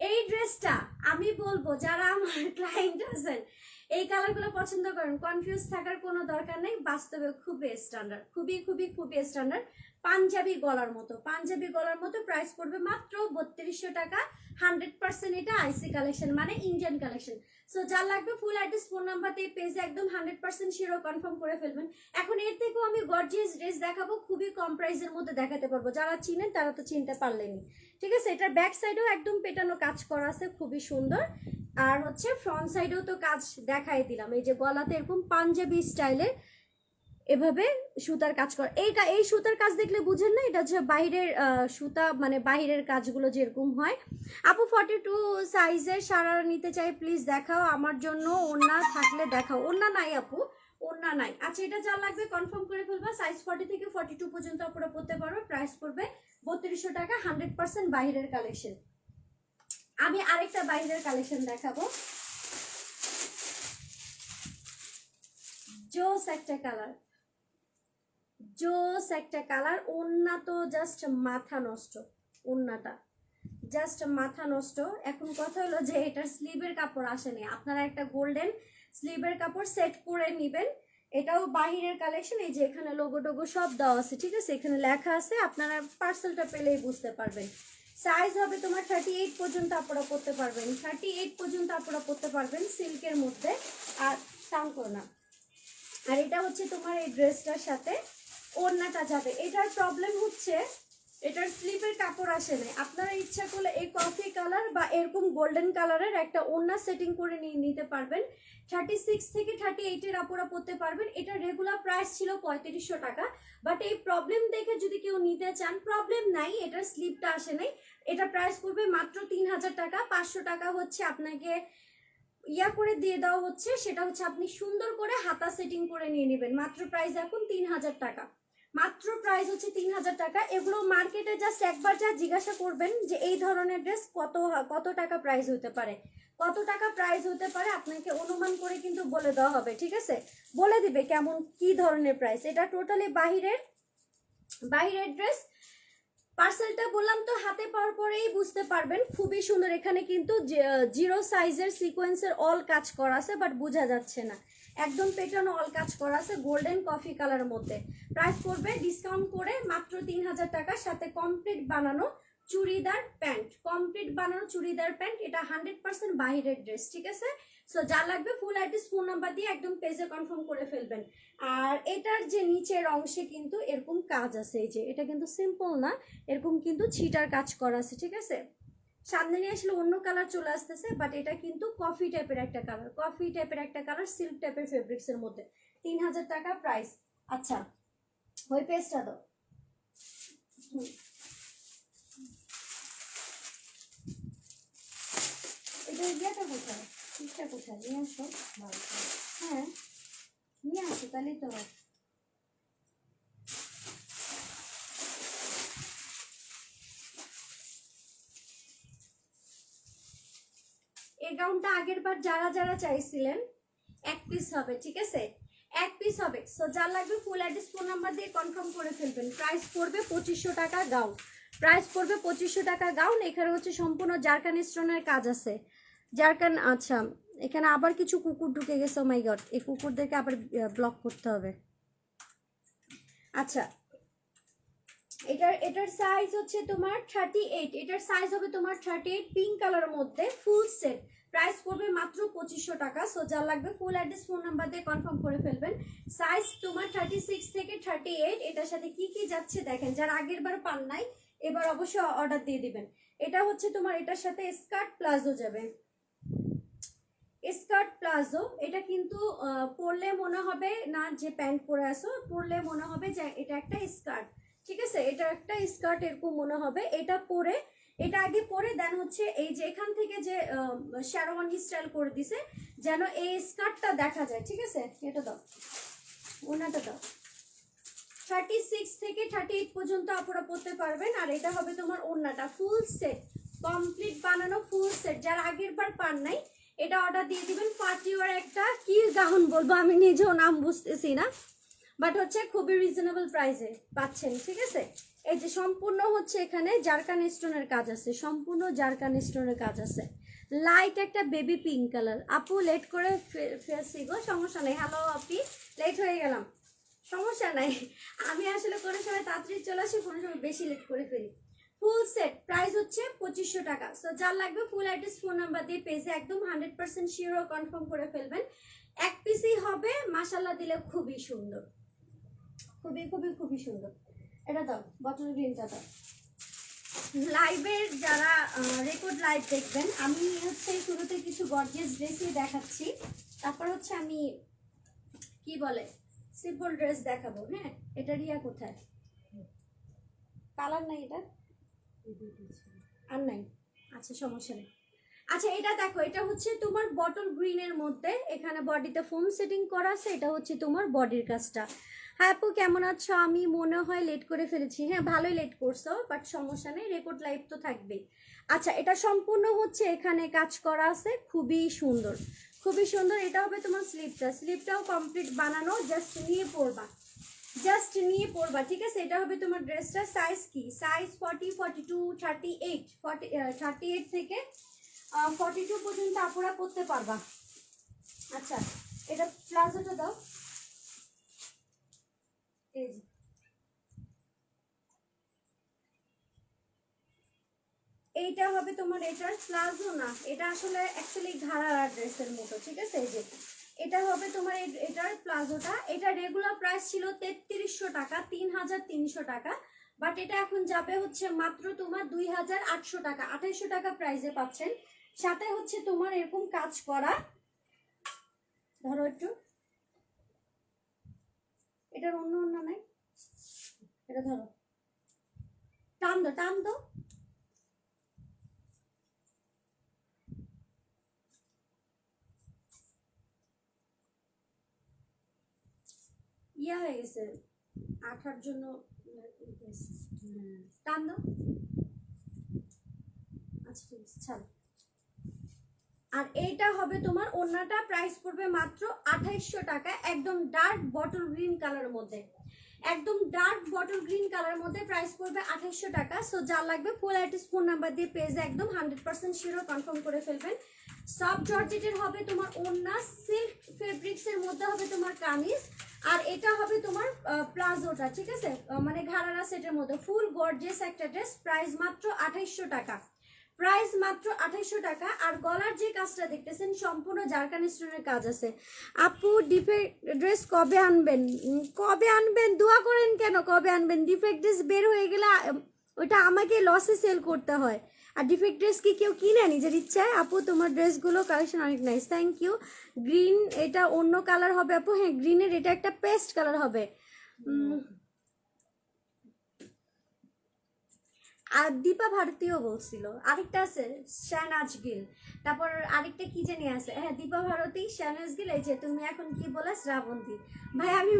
এই ড্রেসটা আমি বলবো যারা আমার ক্লায়েন্ট আছেন এই কালারগুলো পছন্দ করেন, কনফিউজ থাকার কোনো দরকার নেই, বাস্তবে খুবই স্ট্যান্ডার্ড, খুবই খুবই খুবই স্ট্যান্ডার্ড। পাঞ্জাবি গলার মতো, পাঞ্জাবি গলার মতো। প্রাইস পড়বে মাত্র 3200 টাকা। 100% এটা আইসি কালেকশন, মানে ইন্ডিয়ান কালেকশন। সো যা লাগবে ফুল অ্যাড্রেস ফোন নাম্বার দিয়ে পেজে একদম 100% শিওর কনফার্ম করে ফেলবেন। এখন এর থেকেও আমি গর্জিয়াস ড্রেস দেখাবো, খুবই কম প্রাইসের মধ্যে দেখাতে পারবো, যারা চিনেন তারা তো চিনতে পারলেনি, ঠিক আছে। এটার ব্যাক সাইডেও একদম পেটানো কাজ করা আছে, খুবই সুন্দর। আর হচ্ছে ফ্রন্ট সাইডেও তো কাজ দেখাই দিলাম, এই যে গলাতে এরকম পাঞ্জাবি স্টাইলের এভাবে সুতার কাজ করা। এই সুতার কাজ দেখলে বুঝেন না এটা হচ্ছে বাইরের সুতা, মানে বাইরের কাজগুলো যেরকম হয়। আপু 42 সাইজের সারারা নিতে চাই, প্লিজ দেখাও আমার জন্য, ওড়না থাকলে দেখাও। ওড়না নাই আপু, ওড়না নাই। আচ্ছা, এটা যা লাগবে কনফার্ম করে ফেলবা। সাইজ 40 থেকে 42 পর্যন্ত আপনারা পড়তে পারবে। প্রাইস পড়বে 3200 টাকা। 100% বাইরের কালেকশন। আমি আরেকটা বাইরের কালেকশন দেখাবো, জোস একটা কালার, জোস একটা কালার। ওড়না তো জাস্ট মাথা নষ্ট, ওড়নাটা জাস্ট মাথা নষ্ট। এখন কথা হলো যে এটার স্লিভের কাপড় আসেনি, আপনারা একটা গোল্ডেন স্লিভের কাপড় সেট করে নেবেন। এটাও বাহিরের কালেকশন, এই যে এখানে লোগো টোগো সব দেওয়া আছে, ঠিক আছে, এখানে লেখা আছে, আপনারা পার্সেলটা পেলেই বুঝতে পারবেন। সাইজ হবে তোমার 38 পর্যন্ত আপনারা পরতে পারবেন, 38 পর্যন্ত আপনারা পরতে পারবেন সিল্কের মধ্যে। আর সাউন্ড করো না। আর এটা হচ্ছে তোমার এই ড্রেসটার সাথে ওড়নাটা যাবে। এটার প্রবলেম হচ্ছে এটার স্লিপের কাপড় আসে নাই, আপনারা ইচ্ছা করলে এই কফি কালার বা এরকম গোল্ডেন কালারের একটা ওড়না সেটিং করে নিয়ে নিতে পারবেন। 36 থেকে 38-এর আপুরা পরতে পারবেন। এটা রেগুলার প্রাইস ছিল 3500 টাকা, বাট এই প্রবলেম দেখে যদি কেউ নিতে চান, প্রবলেম নাই, এটার স্লিপটা আসে নাই। এটা প্রাইস পড়বে মাত্র 3000 টাকা। 500 টাকা হচ্ছে আপনাকে ইয়া করে দিয়ে দেওয়া হচ্ছে, সেটা হচ্ছে আপনি সুন্দর করে হাতা সেটিং করে নিয়ে নেবেন। মাত্র প্রাইস এখন 3000 টাকা, মাত্র প্রাইস হচ্ছে 3000 টাকা। এগুলো মার্কেটে জাস্ট একবার যা জিজ্ঞাসা করবেন যে এই ধরনের ড্রেস কত টাকা প্রাইস হতে পারে, কত টাকা প্রাইস হতে পারে, আপনাকে অনুমান করে কিন্তু বলে দেওয়া হবে, ঠিক আছে? বলে দিবে কেমন কি ধরনের প্রাইস। এটা টোটালি বাহিরের ড্রেস। পার্সেলটা বললাম তো, হাতে পাওয়ার পরেই বুঝতে পারবেন, খুবই সুন্দর। এখানে কিন্তু 0 সাইজের সিকোয়েন্সের অল কাজ করা আছে, বাট বোঝা যাচ্ছে না, একদম পেটানো অল কাজ করা আছে গোল্ডেন কফি কালারের মধ্যে। প্রাইস পড়বে ডিসকাউন্ট করে মাত্র 3000 টাকা, সাথে কমপ্লিট বানানো চুড়িদার প্যান্ট, কমপ্লিট বানানো চুড়িদার প্যান্ট। এটা 100% বাহিরের ড্রেস, ঠিক আছে? সো যা লাগবে ফুল অ্যাড্রেস ফোন নাম্বার দিয়ে একদম পেজে কনফার্ম করে ফেলবেন। আর এটার যে নিচের অংশে কিন্তু এরকম কাজ আছে, এই যে এটা কিন্তু সিম্পল না, এরকম কিন্তু ছিটার কাজ করা আছে, ঠিক আছে? সামনে নিয়ে আসলে অন্য কালার চলে আসতেছে, বাট এটা কিন্তু কফি টাইপের একটা কালার, কফি টাইপের একটা কালার, সিল্ক টাইপের ফেব্রিক্স এর মধ্যে। 3000 টাকা প্রাইস। আচ্ছা, ওই পেজটা দাও। এটা ইয়েটা কোথায়, ঠিকটা কোথায়, নিয়ে আসো। হ্যাঁ নিয়ে আসো, তাহলেই তো হয়। এই গাউনটা আগের বার যারা যারা চাইছিলেন, এক পিস হবে, ঠিক আছে? এক পিস হবে। সো যা লাগবে ফুল অ্যাড্রেস ফোন নাম্বার দিয়ে কনফার্ম করে ফেলবেন। প্রাইস পড়বে 2500 টাকা গাউন, প্রাইস পড়বে 2500 টাকা গাউন। এখানে হচ্ছে সম্পূর্ণ জারকান স্টোনের কাজ আছে, জারকান। আচ্ছা, এখানে আবার কিছু কুকুর ঢুকে গেছে, ও মাই গড, এই কুকুরদেরকে আবার ব্লক করতে হবে। আচ্ছা, এটার সাইজ হচ্ছে তোমার 38, এটার সাইজ হবে তোমার 38, পিঙ্ক কালারের মধ্যে ফুল সেট। প্রাইস পড়বে মাত্র 2500 টাকা। সো যা লাগবে ফুল অ্যাড্রেস ফোন নাম্বার দিয়ে কনফার্ম করে ফেলবেন। সাইজ তোমার 36 থেকে 38। এটার সাথে কি কি যাচ্ছে দেখেন, যারা আগের বার পান নাই এবার অবশ্যই অর্ডার দিয়ে দিবেন। এটা হচ্ছে তোমার, এটার সাথে স্কার্ট প্লাজো যাবে, স্কার্ট প্লাজো। এটা কিন্তু পরলে মনে হবে না যে প্যান্ট পরে আসো, পরলে মনে হবে যে এটা একটা স্কার্ট, ঠিক আছে? এটা একটা স্কার্ট এরকম মনে হবে। এটা পরে, এটা আগে পরে দেন হচ্ছে এই যে এখান থেকে যে শেরওয়ানি স্টাইল করে দিছে, যেন এই স্কার্টটা দেখা যায়, ঠিক আছে? এটা দাও, ওনাটা দাও। 36 থেকে 38 পর্যন্ত আপনারা পরতে পারবেন। আর এটা হবে তোমার ওড়নাটা ফুল সেট, কমপ্লিট বানানো ফুল সেট। যারা আগের বার পান নাই এটা অর্ডার দিয়ে দিবেন। পার্টিওয়ার একটা কি গাউন বলবো, আমি নিজেও নাম বুঝতেছি না, বাট হচ্ছে খুবই রিজনেবল প্রাইসে পাচ্ছেন, ঠিক আছে? এই যে সম্পূর্ণ হচ্ছে এখানে জারকান স্টোনের কাজ আছে, সম্পূর্ণ জারকান স্টোনের কাজ আছে। লাইট একটা বেবি পিঙ্ক কালার। আপু লেট করে ফেলছি গো, সমস্যা নেই। হ্যালো আপনি, লেট হয়ে গেলাম, সমস্যা নাই। আমি আসলে কোনো সময় তাড়াতাড়ি চলে আসি, কোনো সময় বেশি লেট করে ফেলি। ফুল সেট প্রাইস হচ্ছে 2500 টাকা। সো যার লাগবে ফুল অ্যাড্রেস ফোন নাম্বার দিয়ে পেজে একদম 100% শিওর কনফার্ম করে ফেলবেন। এক পিসই হবে, মাশাল্লাহ দিলে খুবই সুন্দর, খুবই খুবই খুবই সুন্দর। এটা দাও, বটল গ্রিনটা দাও। লাইভের যারা রেকর্ড লাইভ দেখবেন, আমি হচ্ছে শুরুতে কিছু গর্জিয়াস ড্রেসই দেখাচ্ছি, তারপর হচ্ছে আমি কি বলে সিম্পল ড্রেস দেখাবো। হ্যাঁ, এটা রিয়া কোথায়, কালার নাই এটা আর নাই, আচ্ছা সমস্যা নেই। আচ্ছা এটা দেখো, এটা হচ্ছে তোমার বটল গ্রিনের মধ্যে, এখানে বডিতে ফোম সেটিং করা আছে, এটা হচ্ছে তোমার বডির কাজটা। হ্যাঁ আপু কেমন আছো? আমি মনে হয় লেট করে ফেলেছি। হ্যাঁ ভালোই লেট করছো, বাট সমস্যা নেই, রেকর্ড লাইভ তো থাকবেই। আচ্ছা, এটা সম্পূর্ণ হচ্ছে এখানে কাজ করা আছে, খুবই সুন্দর, খুবই সুন্দর। এটা হবে তোমার স্লিপটা, স্লিপটাও কমপ্লিট বানানো, জাস্ট নিয়ে পরবা, জাস্ট নিয়ে পরবা, ঠিক আছে? এটা হবে তোমার ড্রেসটা। সাইজ কি, সাইজ 40, 42, 38, 38 থেকে 42 পর্যন্ত আপুরা পরতে পারবা। আচ্ছা, এটা প্লাজোটা দাও, এই যে এইটা হবে তোমার, এটার প্লাজো না, এটা আসলে অ্যাকচুয়ালি ঘাড়ার ড্রেসের মতো, ঠিক আছে? এই যে এটা হবে তোমার এটার প্লাজোটা। এটা রেগুলার প্রাইস ছিল 3300 টাকা, 3300 টাকা। বাট এটা এখন যাবে হচ্ছে মাত্র তোমার 2800 টাকা, 2800 টাকা প্রাইসে পাচ্ছেন। সাথে হচ্ছে তোমার এরকম কাজ করা, ধরো একটু, এটার অন্য অন্য নাই, এটা ধরো, টান দো টান দো, ইয়া হয়ে গেছে আঠার জন্য, টান দাও। আচ্ছা ঠিক আছে, ছাড়ো। আর এইটা হবে তোমার ওড়নাটা, প্রাইস পড়বে মাত্র 2800 টাকা, একদম ডার্ক বটল গ্রিন কালারের মধ্যে, একদম ডার্ক বটল গ্রিন কালারের মধ্যে প্রাইস পড়বে 2800 টাকা। সো যা লাগবে ফুল অ্যাড্রেস ফোন নাম্বার দিয়ে পেজে একদম 100% শিওর কনফার্ম করে ফেলবেন। সফট জর্জেটের হবে তোমার ওড়না, সিল্ক ফেব্রিক্সের মধ্যে হবে তোমার কামিজ, আর এটা হবে তোমার প্লাজোটা, ঠিক আছে, মানে ঘাড়ারা সেটের মধ্যে ফুল গর্জিয়াস একটা ড্রেস, প্রাইস মাত্র 2800 টাকা, প্রাইস মাত্র 2800 টাকা। আর গলার যে কাজটা দেখতেছেন সম্পূর্ণ জারকান স্টোনের কাজ আছে। আপু ডিফেক্ট ড্রেস কবে আনবেন? কবে আনবেন দোয়া করেন, কেন কবে আনবেন? ডিফেক্ট ড্রেস বের হয়ে গেলে ওইটা আমাকে লসে সেল করতে হয়, আর ডিফেক্ট ড্রেস কি কেউ কিনে নিজের ইচ্ছায়? আপু তোমার ড্রেসগুলো কালেকশন অনেক নাইস, থ্যাংক ইউ। গ্রিন এটা অন্য কালার হবে আপু, হ্যাঁ গ্রিনের এটা একটা পেস্ট কালার হবে। আর দীপা ভারতীও বলছিল, আরেকটা আছে শাহনাজ গিল, তারপর আরেকটা কি জানি আছে, হ্যাঁ দীপা ভারতী শাহনাজ গিল, এই যে তুমি এখন কি বলে শ্রাবন্তী। ভাই আমি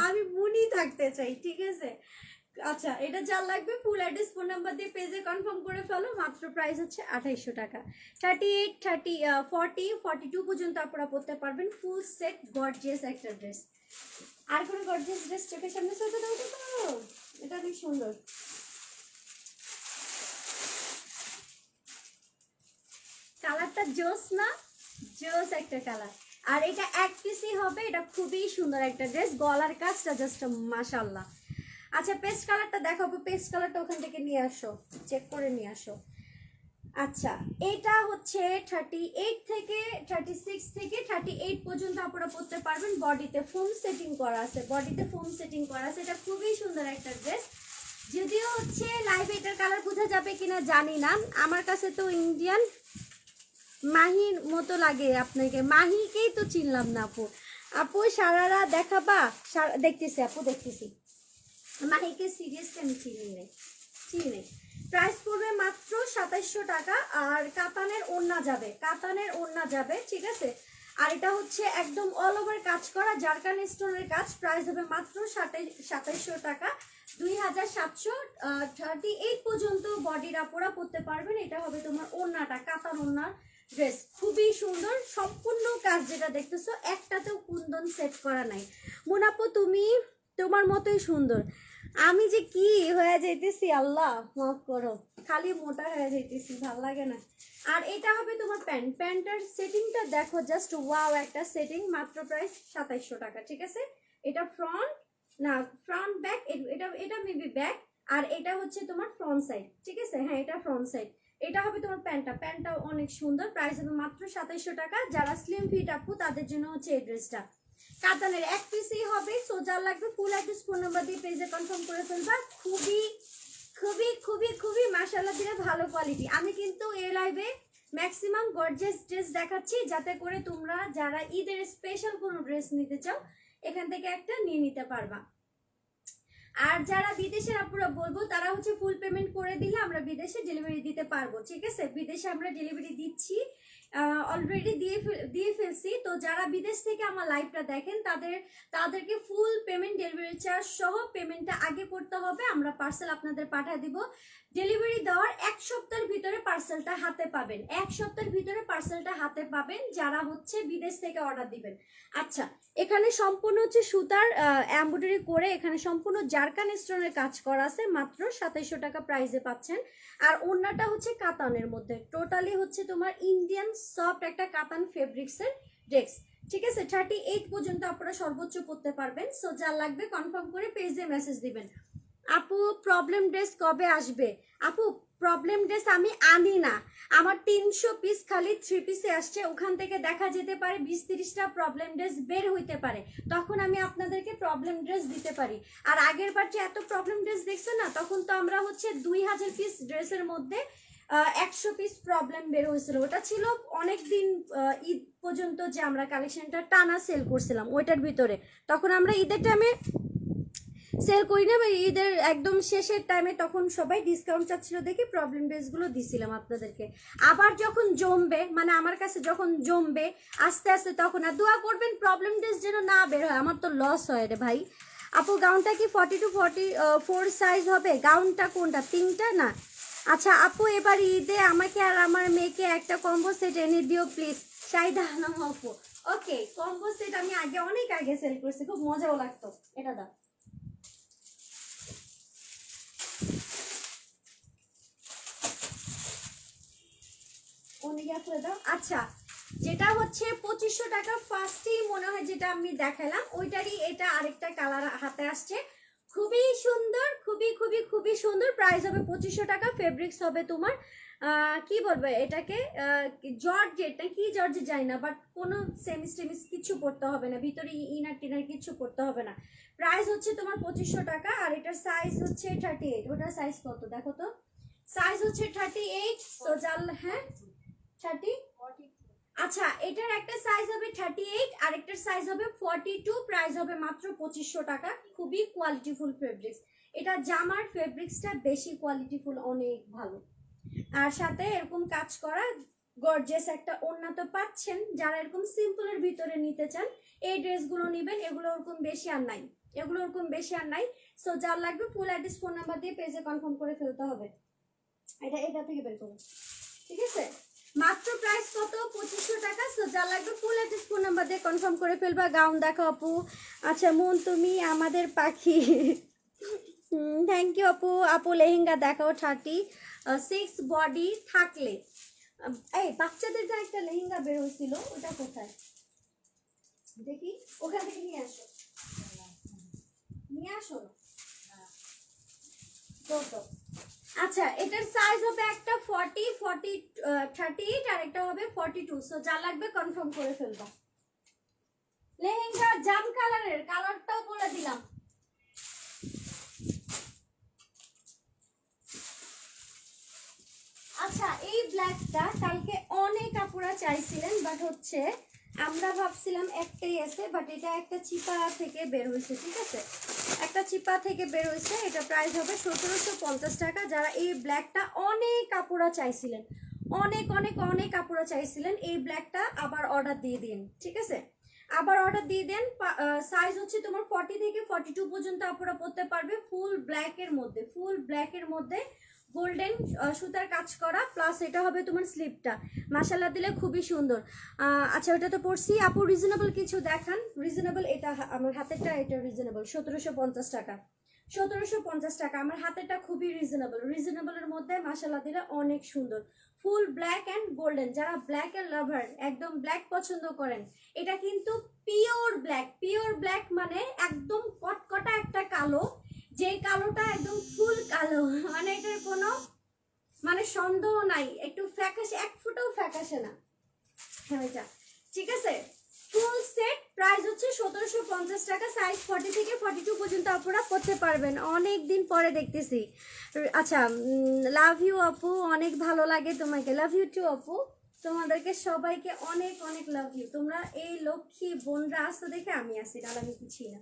আমি মুনই থাকতে চাই, ঠিক আছে। আচ্ছা এটা যা লাগবে ফুল অ্যাড্রেস ফোন নাম্বার দিয়ে পেজে কনফার্ম করে ফেলো, মাত্র প্রাইস হচ্ছে 2800 টাকা। 38, 40, 42 পর্যন্ত আপনারা পড়তে পারবেন, ফুল সেট গর্জিয়াস একটা ড্রেস। আর কোনো গর্জিয়াস ড্রেস চোখের সামনে চলতে দাও তো, এটা অনেক সুন্দর, কালারটা জোস না, জোস একটা কালার। আর এটা এক পিসই হবে, এটা খুবই সুন্দর একটা ড্রেস, গলার কাজটা জাস্ট মাশাআল্লাহ। আচ্ছা পেস্ট কালারটা দেখাবো, পেস্ট কালারটা ওখান থেকে নিয়ে আসো, চেক করে নিয়ে আসো। আচ্ছা এটা হচ্ছে 38 থেকে 36 থেকে 38 পর্যন্ত আপনারা পরতে পারবেন, বডিতে ফোম সেটিং করা আছে, বডিতে ফোম সেটিং করা আছে, এটা খুবই সুন্দর একটা ড্রেস। যদিও হচ্ছে লাইভে এটার কালার বোঝা যাবে কিনা জানি না, আমার কাছে তো ইন্ডিয়ান মাহির মতো লাগে আপনাকে, মাহিকেই তো চিনলাম না আপু। আপু সারারা দেখাবা? দেখতেছি আপু দেখতেছি, মাহিকে সিরিয়াসলি আমি চিনি নেই, চিনি নেই। প্রাইস পড়বে মাত্র 2700 টাকা, আর কাতানের ওড়না যাবে, কাতানের ওড়না যাবে, ঠিক আছে। আর এটা হচ্ছে একদম অল ওভার কাজ করা জারকান স্টোনের কাজ, প্রাইস হবে মাত্র 2700 টাকা। 2738 পর্যন্ত বডির আপনারা পরতে পারবেন। এটা হবে তোমার ওড়নাটা, কাতান ওড়নার ড্রেস, খুবই সুন্দর, সম্পূর্ণ কাজ যেটা দেখতেছো একটাতেও কুন্দন সেট করা নাই। মুনাপু তুমি তোমার মতোই সুন্দর, আমি যে কি হয়ে যাইতেছি আল্লাহ মাফ করো, খালি মোটা হয়ে যাইতেছি, ভাল লাগে না। আর এটা হবে তোমার প্যান্ট, প্যান্টের সেটিংটা দেখো জাস্ট ওয়াও একটা সেটিং, মাত্র প্রাইস 2700 টাকা, ঠিক আছে। এটা ফ্রন্ট না ফ্রন্ট ব্যাক, এটা এটা মেবি ব্যাক, আর এটা হচ্ছে তোমার ফ্রন্ট সাইড, ঠিক আছে, হ্যাঁ এটা ফ্রন্ট সাইড। এটা হবে তোমার প্যান্টটা, প্যান্টটাও অনেক সুন্দর, প্রাইস হবে মাত্র 2700 টাকা। যারা স্লিম ফিট আপু তাদের জন্য হচ্ছে এই ড্রেসটা, কাতানের এক পিসই হবে। সোজা লাগবে ফুল অ্যাড্রেস ফোন নাম্বার দিয়ে পেজে কনফার্ম করে ফেলবা। খুবই খুবই খুবই খুবই মাশাআল্লাহ দিয়ে ভালো কোয়ালিটি। আমি কিন্তু এই লাইভে ম্যাক্সিমাম গর্জিয়াস ড্রেস দেখাচ্ছি, যাতে করে তোমরা যারা ঈদের স্পেশাল কোনো ড্রেস নিতে চাও এখান থেকে একটা নিয়ে নিতে পারবা। আর যারা বিদেশের আপুরা বলবো তারা হচ্ছে ফুল পেমেন্ট করে দিলে আমরা বিদেশে ডেলিভারি দিতে পারবো, ঠিক আছে। বিদেশে আমরা ডেলিভারি দিচ্ছি, অলরেডি দিয়ে ফেলছি। তো যারা বিদেশ থেকে আমার লাইভটা দেখেন তাদেরকে ফুল পেমেন্ট ডেলিভারি চার্জ সহ পেমেন্টটা আগে করতে হবে, আমরা পার্সেল আপনাদের পাঠিয়ে দিব। ডেলিভারি দেওয়ার এক সপ্তাহের ভিতরে পার্সেলটা হাতে পাবেন, এক সপ্তাহের ভিতরে পার্সেলটা হাতে পাবেন যারা হচ্ছে বিদেশ থেকে অর্ডার দিবেন। আচ্ছা এখানে সম্পূর্ণ হচ্ছে সুতার এমব্রয়ডারি করে, এখানে সম্পূর্ণ জারকান স্টোনের কাজ করা আছে, মাত্র 2700 টাকা প্রাইসে পাচ্ছেন। আর ওড়নাটা হচ্ছে কাতানের মধ্যে, টোটালি হচ্ছে তোমার ইন্ডিয়ান সফট একটা কাতান ফেব্রিক্সের ড্রেস, ঠিক আছে। 38 পর্যন্ত আপনারা সর্বোচ্চ পড়তে পারবেন। সো যা লাগবে কনফার্ম করে পেজে মেসেজ দিবেন। আপু প্রবলেম ড্রেস কবে আসবে? আপু প্রবলেম ড্রেস আমি আনি না, আমার 300 পিস খালি 3 পিসে আসছে, ওখান থেকে দেখা যেতে পারে 20-30টা প্রবলেম ড্রেস বের হইতে পারে, তখন আমি আপনাদেরকে প্রবলেম ড্রেস দিতে পারি। আর আগের বার যে এত প্রবলেম ড্রেস দেখছে না, তখন তো আমরা হচ্ছে 2000 পিস ড্রেসের মধ্যে 100 পিস প্রবলেম বের হয়েছিল, ওটা ছিল অনেক দিন ঈদ পর্যন্ত যে আমরা কালেকশনটা টানা সেল করছিলাম ওইটার ভিতরে, তখন আমরা ঈদের টাইমে সেল করি না, বা ঈদের একদম শেষের টাইমে তখন সবাই ডিসকাউন্ট চাচ্ছিল দেখে প্রবলেম ড্রেসগুলো দিছিলাম আপনাদেরকে। আবার যখন জমবে, মানে আমার কাছে যখন জমবে আস্তে আস্তে, তখন আর দোয়া করবেন প্রবলেম ড্রেস যেন না বের হয়, আমার তো লস হয় রে ভাই। আপু গাউনটা কি 40-44 সাইজ হবে? গাউনটা কোনটা, পিঙ্কটা না? আচ্ছা আপু এবার ঈদে আমাকে আর আমার মেয়েকে একটা কম্বো সেট এনে দিও প্লিজ। শাহিদা আলম আপু, ওকে কম্বো সেট আমি আগে অনেক আগে সেল করছি, খুব মজাও লাগতো। এটা দাও। আচ্ছা যেটা হচ্ছে 2500 টাকা ফার্স্টেই মনে হয় যেটা আমি দেখালাম ওইটারই এটা আরেকটা কালার হাতে আসছে, খুবই সুন্দর, খুবই খুবই খুবই সুন্দর। প্রাইস হবে 2500 টাকা। ফেব্রিক্স হবে তোমার কি বলবো এটাকে, জর্জেট না কি জর্জেট জানি না, বাট কোনো সেমিস টেমিস কিছু পড়তে হবে না, ভিতরে ইনার টিনার কিছু পড়তে হবে না। প্রাইস হচ্ছে তোমার 2500 টাকা। আর এটার সাইজ হচ্ছে 38। ওটার সাইজ কত দেখো তো, সাইজ হচ্ছে 38। তো জাল হ্যাঁ 30। আচ্ছা এটার একটা সাইজ হবে 38 আর একটার সাইজ হবে 42। প্রাইস হবে মাত্র 2500 টাকা। খুবই কোয়ালিটিফুল ফেব্রিক্স, এটা জামার ফেব্রিক্সটা বেশি কোয়ালিটিফুল, অনেক ভালো। আর সাথে এরকম কাজ করা গর্জিয়াস একটা ওড়না তো পাচ্ছেন, যারা এরকম সিম্পলের ভিতরে নিতে চান এই ড্রেসগুলো নেবেন, এগুলো ওরকম বেশি আর নাই, এগুলো ওরকম বেশি আর নাই। সো যার লাগবে ফুল অ্যাড্রেস ফোন নাম্বার দিয়ে পেজে কনফার্ম করে ফেলতে হবে। এটা থেকে বের করুন, ঠিক আছে? মাত্র প্রাইস কত, 2500 টাকা। সো যা লাগবে ফুল অ্যাড্রেস ফোন নাম্বার দিয়ে কনফার্ম করে ফেলবা। গাউন দেখো আপু। আচ্ছা মন তুমি আমাদের পাখি। থ্যাংক ইউ আপু। আপু লেহেঙ্গা দেখাও 36 বডি থাকলে। এই বাচ্চাদের যা একটা লেহেঙ্গা বের হয়েছিল ওটা কোথায় দেখি, ওখান থেকে নিয়ে আসো, নিয়ে আসো তো। আচ্ছা এটার সাইজ হবে একটা 38 আর একটা হবে 42। সো যা লাগবে কনফার্ম করে ফেলবা। লেহেঙ্গা জাম কালারের, কালারটাও বলে দিলাম। আচ্ছা এই ব্ল্যাকটা কালকে অনেক আপুরা চাইছিলেন, বাট হচ্ছে আমরা ভাবছিলাম একটাই আছে, বাট এটা একটা চিপা থেকে বের হয়েছে, ঠিক আছে? একটা চিপা থেকে বের হয়েছে। এটা প্রাইস হবে 1750 টাকা। যারা এই ব্ল্যাকটা অনেক আপুরা চাইছিলেন, অনেক অনেক অনেক আপুরা চাইছিলেন এই ব্ল্যাকটা, আবার অর্ডার দিয়ে দিন, ঠিক আছে? আবার অর্ডার দিয়ে দেন। সাইজ হচ্ছে তোমার 40 থেকে 42 পর্যন্ত আপুরা পরতে পারবে। ফুল ব্ল্যাকের মধ্যে, ফুল ব্ল্যাকের মধ্যে গোল্ডেন সুতার কাজ করা, প্লাস এটা হবে তোমার স্লিপটা মাশাআল্লাহ দিলে খুবই সুন্দর। আচ্ছা ওটা তো পড়ছি আপু, রিজনেবল কিছু দেখান। রিজনেবল এটা আমার হাতেরটা, এটা রিজনেবল 1750 টাকা। 1750 টাকা আমার হাতেরটা, খুবই রিজনেবল। রিজনেবলের মধ্যে মাশাআল্লাহ দিলে অনেক সুন্দর। ফুল ব্ল্যাক অ্যান্ড গোল্ডেন, যারা ব্ল্যাক এর লাভার, একদম ব্ল্যাক পছন্দ করেন, এটা কিন্তু পিওর ব্ল্যাক। পিওর ব্ল্যাক মানে একদম কটকটা একটা কালো, যে কালোটা একদম ফুল কালো, মানে এটার কোনো মানে সন্দেহ নাই, একটু ফ্যাকাশে, এক ফুটাও ফ্যাকাশে না। হ্যাঁ এটা ঠিক আছে। ফুল সেট প্রাইস হচ্ছে 1750 টাকা। সাইজ 40 থেকে 42 পর্যন্ত আপনারা করতে পারবেন। অনেক দিন পরে দেখতেছি। আচ্ছা লাভ ইউ আপু, অনেক ভালো লাগে তোমাকে। লাভ ইউ টু আপু, তোমাদেরকে সবাইকে অনেক অনেক লাভ ইউ। তোমরা এই লক্ষ্মী বোনরা আসতে দেখে আমি আসি, তাহলে আমি কিছুই না।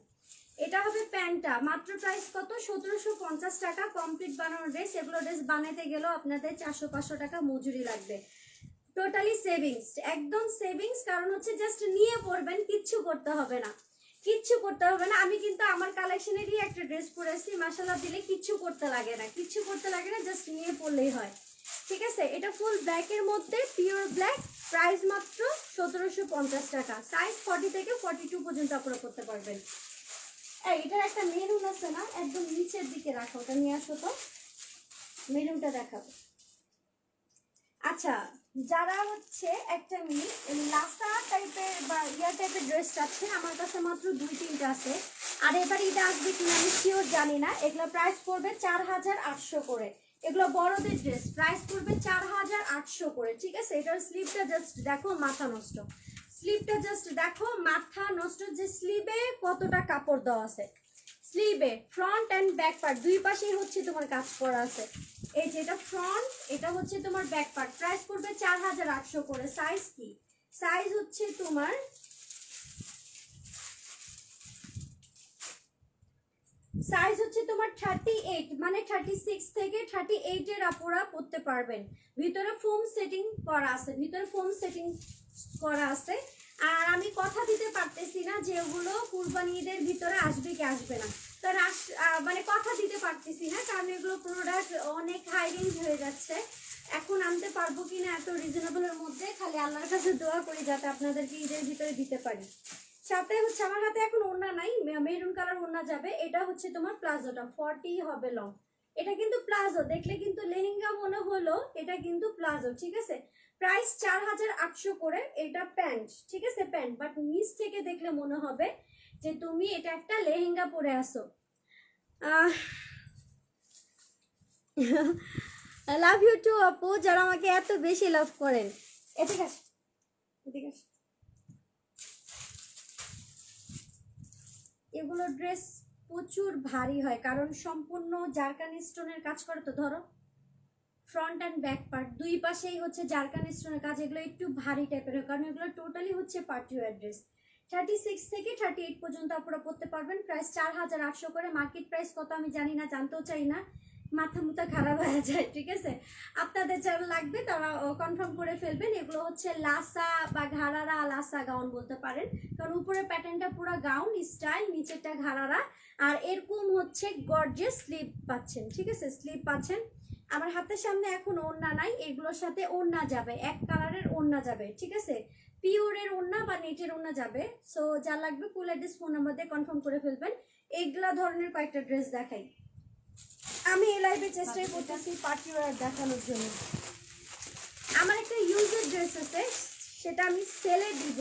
এটা হবে প্যান্টটা, মাত্র প্রাইস কত, 1750 টাকা। কমপ্লিট বানানো ড্রেস, এগুলো ড্রেস বানাতে গেলেও আপনাদের 400-500 টাকা মজুরি লাগবে। টোটালি সেভিংস, একদম সেভিংস। কারণ হচ্ছে জাস্ট নিয়ে পড়বেন, কিচ্ছু করতে হবে না, কিচ্ছু করতে হবে না। আমি কিন্তু আমার কালেকশনেরই একটা ড্রেস পরেছি, মাশাআল্লাহ দিলে কিচ্ছু করতে লাগে না, কিচ্ছু করতে লাগে না, জাস্ট নিয়ে পড়লেই হয়, ঠিক আছে? এটা ফুল ব্ল্যাকের মধ্যে, পিওর ব্ল্যাক। প্রাইস মাত্র 1750 টাকা। সাইজ 40 থেকে 42 পর্যন্ত আপনারা করতে পারবেন। এটার একটা মেরুন আছে না, একদম নিচের দিকে রাখো, ওটা নিয়ে আসো তো, মেরুনটা দেখাবো। আচ্ছা যারা হচ্ছে একটা মিনিট লাসা টাইপের বা ইয়া টাইপের ড্রেস চাচ্ছেন, আমার কাছে মাত্র 2-3টা আছে। আর এবার এটা আসবে কিনা আমি শিওর জানি না। এগুলো প্রাইস পড়বে 4800 করে। এগুলো বড়দের ড্রেস, প্রাইস পড়বে 4800 করে, ঠিক আছে। এটার স্লিভটা জাস্ট দেখো, মাথা নষ্ট। স্লিভটা জাস্ট দেখো, মাথা নষ্ট। যে স্লিভে কতটা কাপড় দেওয়া আছে, স্লিভে ফ্রন্ট অ্যান্ড ব্যাক পার্ট দুই পাশেই হচ্ছে তোমার কাজ করা আছে। এই যে এটা ফ্রন্ট, এটা হচ্ছে তোমার ব্যাক পার্ট। প্রাইস পড়বে 4800 করে। সাইজ কি? সাইজ হচ্ছে তোমার সাইজ হচ্ছে তোমার 38, মানে 36 থেকে 38 এর আপুরা পড়তে পারবেন। ভিতরে ফোম সেটিং করা আছে, ভিতরে ফোম সেটিং করা আছে। আর আমি কথা দিতে পারতেছি না যে ওগুলো কুরবানি ঈদের ভিতরে আসবে কি আসবে না। কারণ মানে কথা দিতে পারতেছি না, কারণ এগুলো প্রোডাক্ট অনেক হাই রেঞ্জ হয়ে যাচ্ছে। এখন আনতে পারবো কিনা এত রিজনেবলের মধ্যে, খালি আল্লাহর কাছে দোয়া করি যাতে আপনাদেরকে ঈদের ভিতরে দিতে পারি। সাথে হচ্ছে আমার হাতে এখন ওড়না নাই, মেরুন কালার ওড়না যাবে। এটা হচ্ছে তোমার প্লাজোটা 40 হবে লং। এটা কিন্তু প্লাজো, দেখলে কিন্তু লেহেঙ্গা মনে হলো, এটা কিন্তু প্লাজো, ঠিক আছে। প্রাইস 4800 করে। এটা প্যান্ট, ঠিক আছে, প্যান্ট, বাট নিচ থেকে দেখলে মনে হবে যে তুমি এটা একটা লেহেঙ্গা পরে আসো। লাভ ইউ টু আপু, যারা আমাকে এত বেশি লাভ করেন। এদিকে আস, এদিকে আস। এগুলো ড্রেস প্রচুর ভারী হয়, কারণ সম্পূর্ণ জারকানি স্টোনের কাজ করে। তো ধরো ফ্রন্ট অ্যান্ড ব্যাক পার্ট দুই পাশেই হচ্ছে জারকানি স্টোনের কাজ। এগুলো একটু ভারী টাইপের হয়, কারণ এগুলো টোটালি হচ্ছে পার্টি ওয়্যার ড্রেস। 36 থেকে 38 পর্যন্ত আপনারা পড়তে পারবেন। প্রাইস 4800 করে। মার্কেট প্রাইস কত আমি জানি না, জানতেও চাই না, মাথা মুথা খারাপ হয়ে যায়, ঠিক আছে। আপনাদের যারা লাগবে তারা কনফার্ম করে ফেলবেন। এগুলো হচ্ছে লাসা বা ঘাড়ারা, লাসা গাউন বলতে পারেন, কারণ উপরের প্যাটার্নটা পুরো গাউন স্টাইল, নিচেরটা ঘাড়ারা। আর এরকম হচ্ছে গর্জিয়াস স্লিপ পাচ্ছেন, ঠিক আছে, স্লিপ পাচ্ছেন। আমার হাতের সামনে এখন ওড়না নাই, এগুলোর সাথে ওড়না যাবে, এক কালারের ওড়না যাবে, ঠিক আছে। পিওরের ওড়না বা নেটের ওড়না যাবে। সো যা লাগবে ফুল অ্যাড্রেস ফোন নাম্বার দিয়ে কনফার্ম করে ফেলবেন। এইগুলা ধরনের কয়েকটা ড্রেস দেখাই। আমি এই লাইভে চেষ্টাই করতেছি পার্টি ওয়্যার দেখানোর জন্য। আমার একটা ইউজের ড্রেস আছে, সেটা আমি সেলে দিব।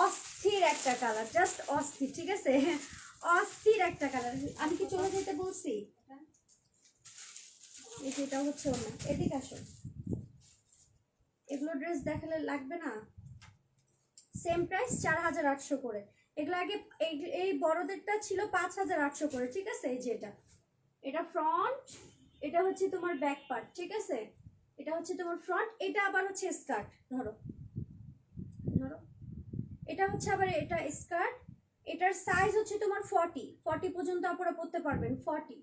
অস্থির একটা কালার, জাস্ট অস্থির, ঠিক আছে, অস্থির একটা কালার। আমি কি চলে যেতে বলছি? এটা হচ্ছে ওনা, এদিকে আসো। এগুলো ড্রেস দেখালে লাগবে না। সেম প্রাইস 4800 করে। এগুলো আগে এই বড়দেরটা ছিল 5800 করে, ঠিক আছে। এই যে এটা ফ্রন্ট, এটা হচ্ছে তোমার ব্যাক পার্ট, ঠিক আছে। এটা হচ্ছে তোমার ফ্রন্ট, এটা আবার হচ্ছে স্কার্ট। ধরো ধরো, এটা হচ্ছে আবার এটা স্কার্ট। এটার সাইজ হচ্ছে তোমার 40 পর্যন্ত আপনারা পড়তে পারবেন। 40,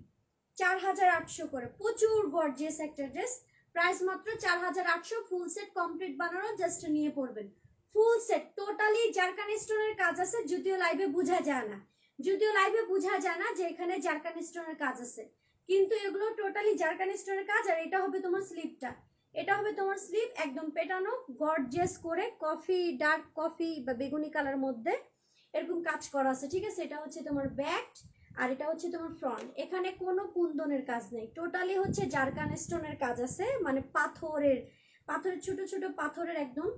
4800 করে। প্রচুর গর্জিয়াস একটা ড্রেস। প্রাইস মাত্র 4800। ফুল সেট কমপ্লিট বানানো, জাস্ট নিয়ে পড়বেন। ফুল সেট টোটালি জারকানি স্টোনের কাজ আছে, যদিও লাইভে বোঝা যায় না, যে এখানে জারকানি স্টোনের কাজ আছে, কিন্তু এগুলো টোটালি জারকানি স্টোনের কাজ। আর এটা হবে তোমার স্লিপটা, এটা হবে তোমার স্লিপ, একদম পেটানো গর্জিয়াস করে, কফি, ডার্ক কফি বা বেগুনি কালার মধ্যে এরকম কাজ করা আছে, ঠিক আছে। এটা হচ্ছে তোমার ব্যাক, আর এটা হচ্ছে তোমার ফ্রন্ট। এখানে কোনো কুন্দনের কাজ নেই, টোটালি হচ্ছে জারকান স্টোনের কাজ আছে, মানে পাথরের ছোট ছোট পাথরের একদম।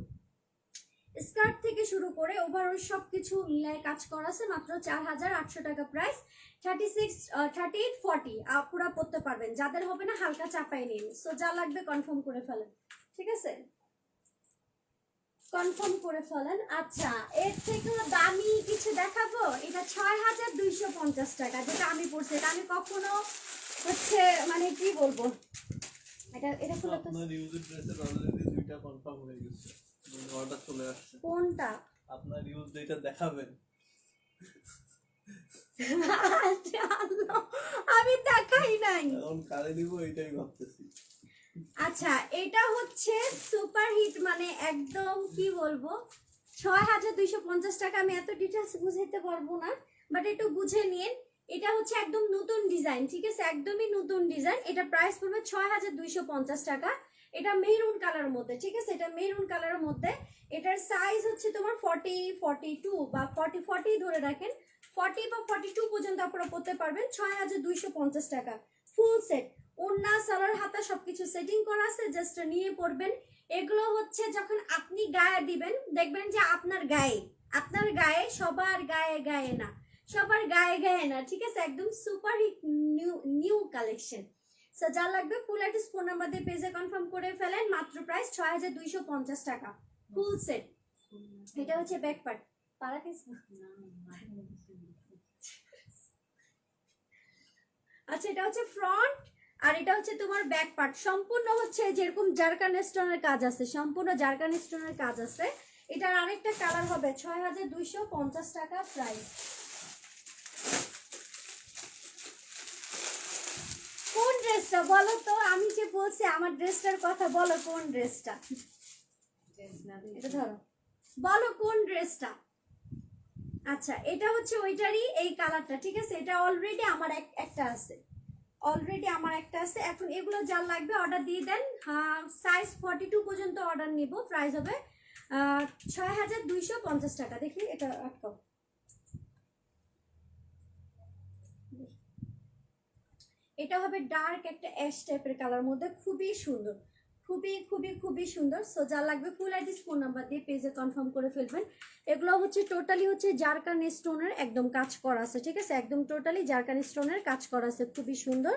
স্কার্ট থেকে শুরু করে ওভারঅল সবকিছু মিলায় কাজ করা আছে। মাত্র 4800 টাকা প্রাইস। 36, 38, 40 পুরা পড়তে পারবেন। যাদের হবে না হালকা চাপাই নিন। সো যা লাগবে কনফার্ম করে ফেলেন, ঠিক আছে, কনফার্ম করে ফেলেন। আচ্ছা, এর থেকেও দামি কিছু দেখাবো। এটা 6250 টাকা, যেটা আমি পড়ছি। এটা আমি কখনো হচ্ছে মানে কি বলবো, এটা খুলে তো আপনার ইউজের ড্রেসের অলরেডি দুইটা কনফার্ম হয়ে গেছে, অর্ডার চলে আসছে। কোনটা আপনার ইউজ যেটা দেখাবেন? আমি দেখাই নাই, এখন কারে দিব এটাই ভাবতেছি। আচ্ছা, এটা হচ্ছে সুপার হিট, মানে একদম কি বলবো, 6250 টাকা। আমি এত ডিটেলস বুঝাইতে পারবো না, বাট একটু বুঝে নিন। এটা হচ্ছে একদম নতুন ডিজাইন, ঠিক আছে, একদমই নতুন ডিজাইন। এটা প্রাইস পড়বে 6250 টাকা। এটা মেরুন কালার মধ্যে, ঠিক আছে, এটা মেরুন কালারের মধ্যে। এটার সাইজ হচ্ছে তোমার 40, 42 বা 40 ধরে রাখেন। 40 বা 42 পর্যন্ত আপনারা পড়তে পারবেন। 6250 টাকা ফুল সেট। ওড়না সালোয়ার হাতা সবকিছু সেটিং করা আছে, জাস্ট নিয়ে পড়বেন। এগুলো হচ্ছে যখন আপনি গায়ে দিবেন দেখবেন যে আপনার গায়ে সবার গায়ে গায়ে না, সবার গায়ে গায়ে না, ঠিক আছে? একদম super hit new collection. So যা লাগবে ফুল অ্যাড্রেস ফোন নাম্বার দিয়ে পেজে কনফার্ম করে ফেলেন। মাত্র প্রাইস 6250 টাকা ফুল সেট। এটা হচ্ছে ব্যাক পার্ট। পারা কিছু আচ্ছা, এটা হচ্ছে ফ্রন্ট আর এটা হচ্ছে তোমার ব্যাক পার্ট। সম্পূর্ণ হচ্ছে যেরকম জারকান স্টোনের কাজ আছে, সম্পূর্ণ জারকান স্টোনের কাজ আছে। এটার আরেকটা কালার হবে 6250 টাকা প্রাইস। কোন ড্রেসটা বলো তো? আমি যে বলছি আমার ড্রেসটার কথা, বলো কোন ড্রেসটা? এটা ধরো, বলো কোন ড্রেসটা? আচ্ছা, এটা হচ্ছে ওইটারই এই কালারটা, ঠিক আছে? এটা অলরেডি আমার একটা আছে, এখন এগুলো যা লাগবে অর্ডার দিয়ে দেন। সাইজ 42 পর্যন্ত অর্ডার নিব। প্রাইস হবে 6250 টাকা। দেখি এটা আটকাও। এটা হবে ডার্ক একটা অ্যাশ টাইপের কালার মধ্যে, খুবই সুন্দর, খুবই খুবই খুবই সুন্দর। সো যা লাগবে ফুল অ্যাড্রেস ফোন নাম্বার দিয়ে পেজে কনফার্ম করে ফেলবেন। এগুলো হচ্ছে টোটালি হচ্ছে জারকান স্টোনের একদম কাজ করা আছে, ঠিক আছে? একদম টোটালি জারকান স্টোনের কাজ করা আছে, খুবই সুন্দর।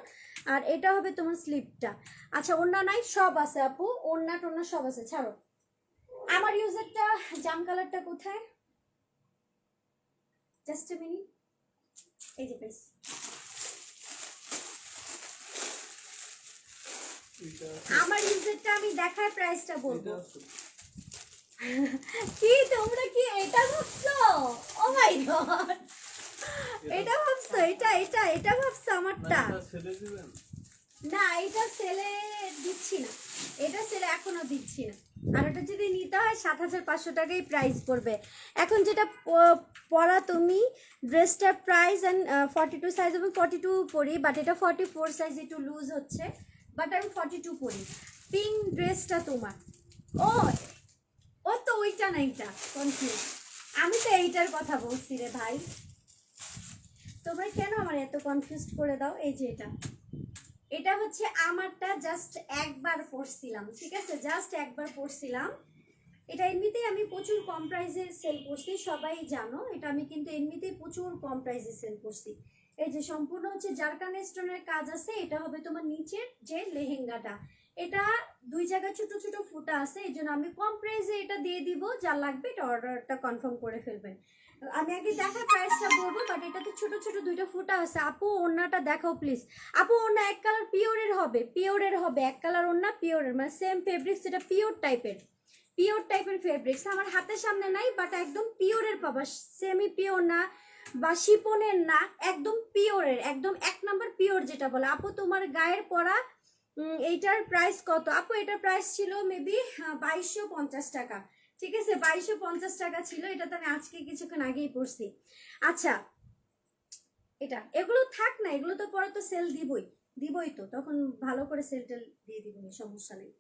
আর এটা হবে তোমার স্লিপটা। আচ্ছা, ওড়না নাই, সব আছে আপু, ওড়না টোড়না সব আছে। ছাড়ো, আমার ইউজারটা জাম কালারটা কোথায়? জাস্ট এ মিনিট, এই যে প্লিজ। আমার ইউজারটা আমি দেখার প্রাইসটা বলবো। কি তোমরা কি এটা ভাবছো? ও মাই গড, এটা ভাবছো? এটা ভাবছো আমারটা? না, এটা সেলে দিচ্ছি না, এটা সেলে এখনো দিচ্ছি না। আর ওটা যদি নিতে হয় 7500 টাকাই প্রাইস পড়বে। এখন যেটা পরা তুমি ড্রেসটার প্রাইস অ্যান্ড 42 সাইজ এবং 42 পরি, বাট এটা 44 সাইজ, একটু লুজ হচ্ছে, বাট আমি 42 পরি। পিঙ্ক ড্রেসটা তোমার, ও ও তো ওইটা না, এইটা কনফিউজ। আমি তো এইটার কথা বলছি রে ভাই, তোমরা কেন আমার এত কনফিউজ করে দাও? এই যে এটা হচ্ছে আমারটা, জাস্ট একবার পরছিলাম, ঠিক আছে? জাস্ট একবার পরছিলাম। এটা এমনিতেই আমি প্রচুর কম প্রাইসে সেল করছি, সবাই জানো এটা। আমি কিন্তু এমনিতেই প্রচুর কম প্রাইসে সেল করছি। এই যে সম্পূর্ণ হচ্ছে জারকান স্টোনের কাজ আছে। এটা হবে তোমার নিচের যে লেহেঙ্গাটা, এটা 2 জায়গায় ছোট ছোট ফুটা আছে, এই জন্য আমি কম প্রাইসে এটা দিয়ে দিব। যা লাগবে এটা অর্ডারটা কনফার্ম করে ফেলবেন। আমি আগে দেখা প্রাইসটা বলবো, বাট এটা তো ছোট ছোট 2টা ফুটা আছে। আপু ওড়নাটা দেখাও প্লিজ। আপু ওড়না এক কালার পিওরের হবে, এক কালার ওড়না পিওরের, মানে সেম ফেব্রিক্স, এটা পিওর টাইপের ফেব্রিক্স। আমার হাতের সামনে নাই, বাট একদম পিওরের পাবা, সেমি পিওর না বা শিপনের না, একদম পিওরের, একদম 1 নাম্বার পিওর যেটা বলে। আপু তোমার গায়ের পরা এইটার প্রাইস কত? আপু এটার প্রাইস ছিল মেবি 2250 টাকা, ঠিক আছে? 2250 টাকা ছিল। এটা তো আমি আজকে কিছুক্ষণ আগেই পড়ছি। আচ্ছা, এগুলো থাক না, এগুলো তো পরে তো সেল দিবই তো, তখন ভালো করে সেল টেল দিয়ে দিব, সমস্যা নেই।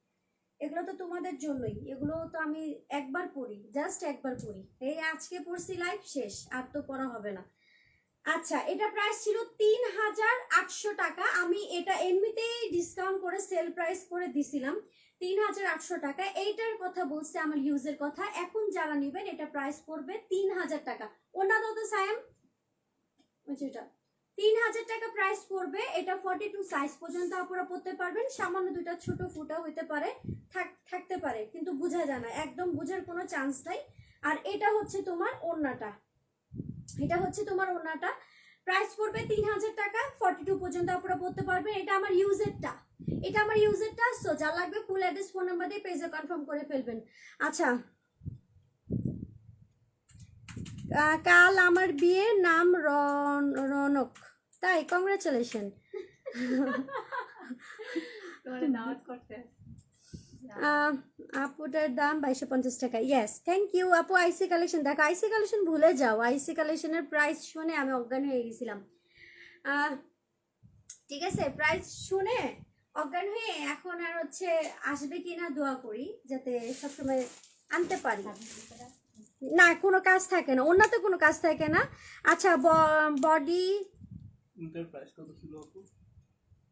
এগুলো তো তোমাদের জন্যই, এগুলো তো আমি একবার পড়ি, জাস্ট একবার পড়ি। এই আজকে পড়ছি, লাইভ শেষ, আর তো পড়া হবে না। আচ্ছা, এটা প্রাইস ছিল 3800 টাকা। আমি এটা এমনিতেই ডিসকাউন্ট করে সেল প্রাইস করে দিছিলাম 3800 টাকা। এইটার কথা বলছে, আমার ইউজের কথা। এখন যারা নেবেন এটা প্রাইস পড়বে 3000 টাকা। ওনা তো সায়াম, এটা 3000 টাকা প্রাইস পড়বে। এটা 42 সাইজ পর্যন্ত আপনারা পড়তে পারবেন। সামান্য 2টা ছোট ফুটা হইতে পারে, থাকতে পারে, কিন্তু বোঝা যায় না, একদম বোঝার কোনো চান্স নাই। আর এটা হচ্ছে তোমার ওড়নাটা, প্রাইস পড়বে 3000 টাকা। 42 পর্যন্ত আপনারা পড়তে পারবেন। এটা আমার ইউজারটা, সো যা লাগবে ফুল অ্যাড্রেস ফোন নাম্বার দিয়ে পেজে কনফার্ম করে ফেলবেন। আচ্ছা, কাল আমার বিয়ের নাম রনক, তাই? কংগ্রাচুলেশন। আপুটার দাম 2250 টাকা। ইয়েস, থ্যাংক ইউ আপু। আইসি কালেকশন দেখো, আইসি কালেকশন ভুলে যাও, আইসি কালেকশনের প্রাইস শুনে আমি অজ্ঞান হয়ে গেছিলাম। ঠিক আছে, প্রাইস শুনে অজ্ঞান হয়ে এখন আর হচ্ছে আসবে কিনা দোয়া করি, যাতে সবসময় আনতে পারি। না, কোনো কাজ থাকে না, অন্যতে কোনো কাজ থাকে না। আচ্ছা, বডি প্রাইস কত ছিল আপু?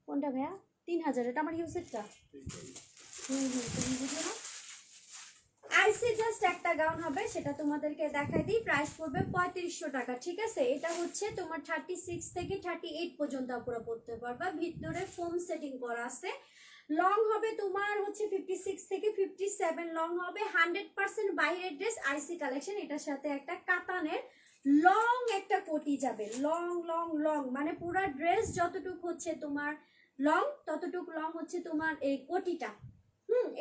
কোনটা ভাইয়া? 3000, এটা আমার ইউজেরটা। এইটাই। তুমি বুঝো না। আইসি জাস্ট একটা গাউন হবে, সেটা তোমাদেরকে দেখাই দিই। প্রাইস পড়বে 3500 টাকা, ঠিক আছে। এটা হচ্ছে তোমার 36 থেকে 38 পর্যন্ত পুরো পড়তে পারবা। ভিতরে ফোম সেটিং করা আছে। লং হবে তোমার হচ্ছে 56 থেকে 57 লং হবে। 100% বাইরের ড্রেস, আইসি কালেকশন। এটার সাথে একটা কাতানের লং একটা কোটি যাবে, লং লং লং, মানে পুরো ড্রেস যতটুকু হচ্ছে তোমার লং, ততটুকু লং হচ্ছে তোমার এই কোটিটা।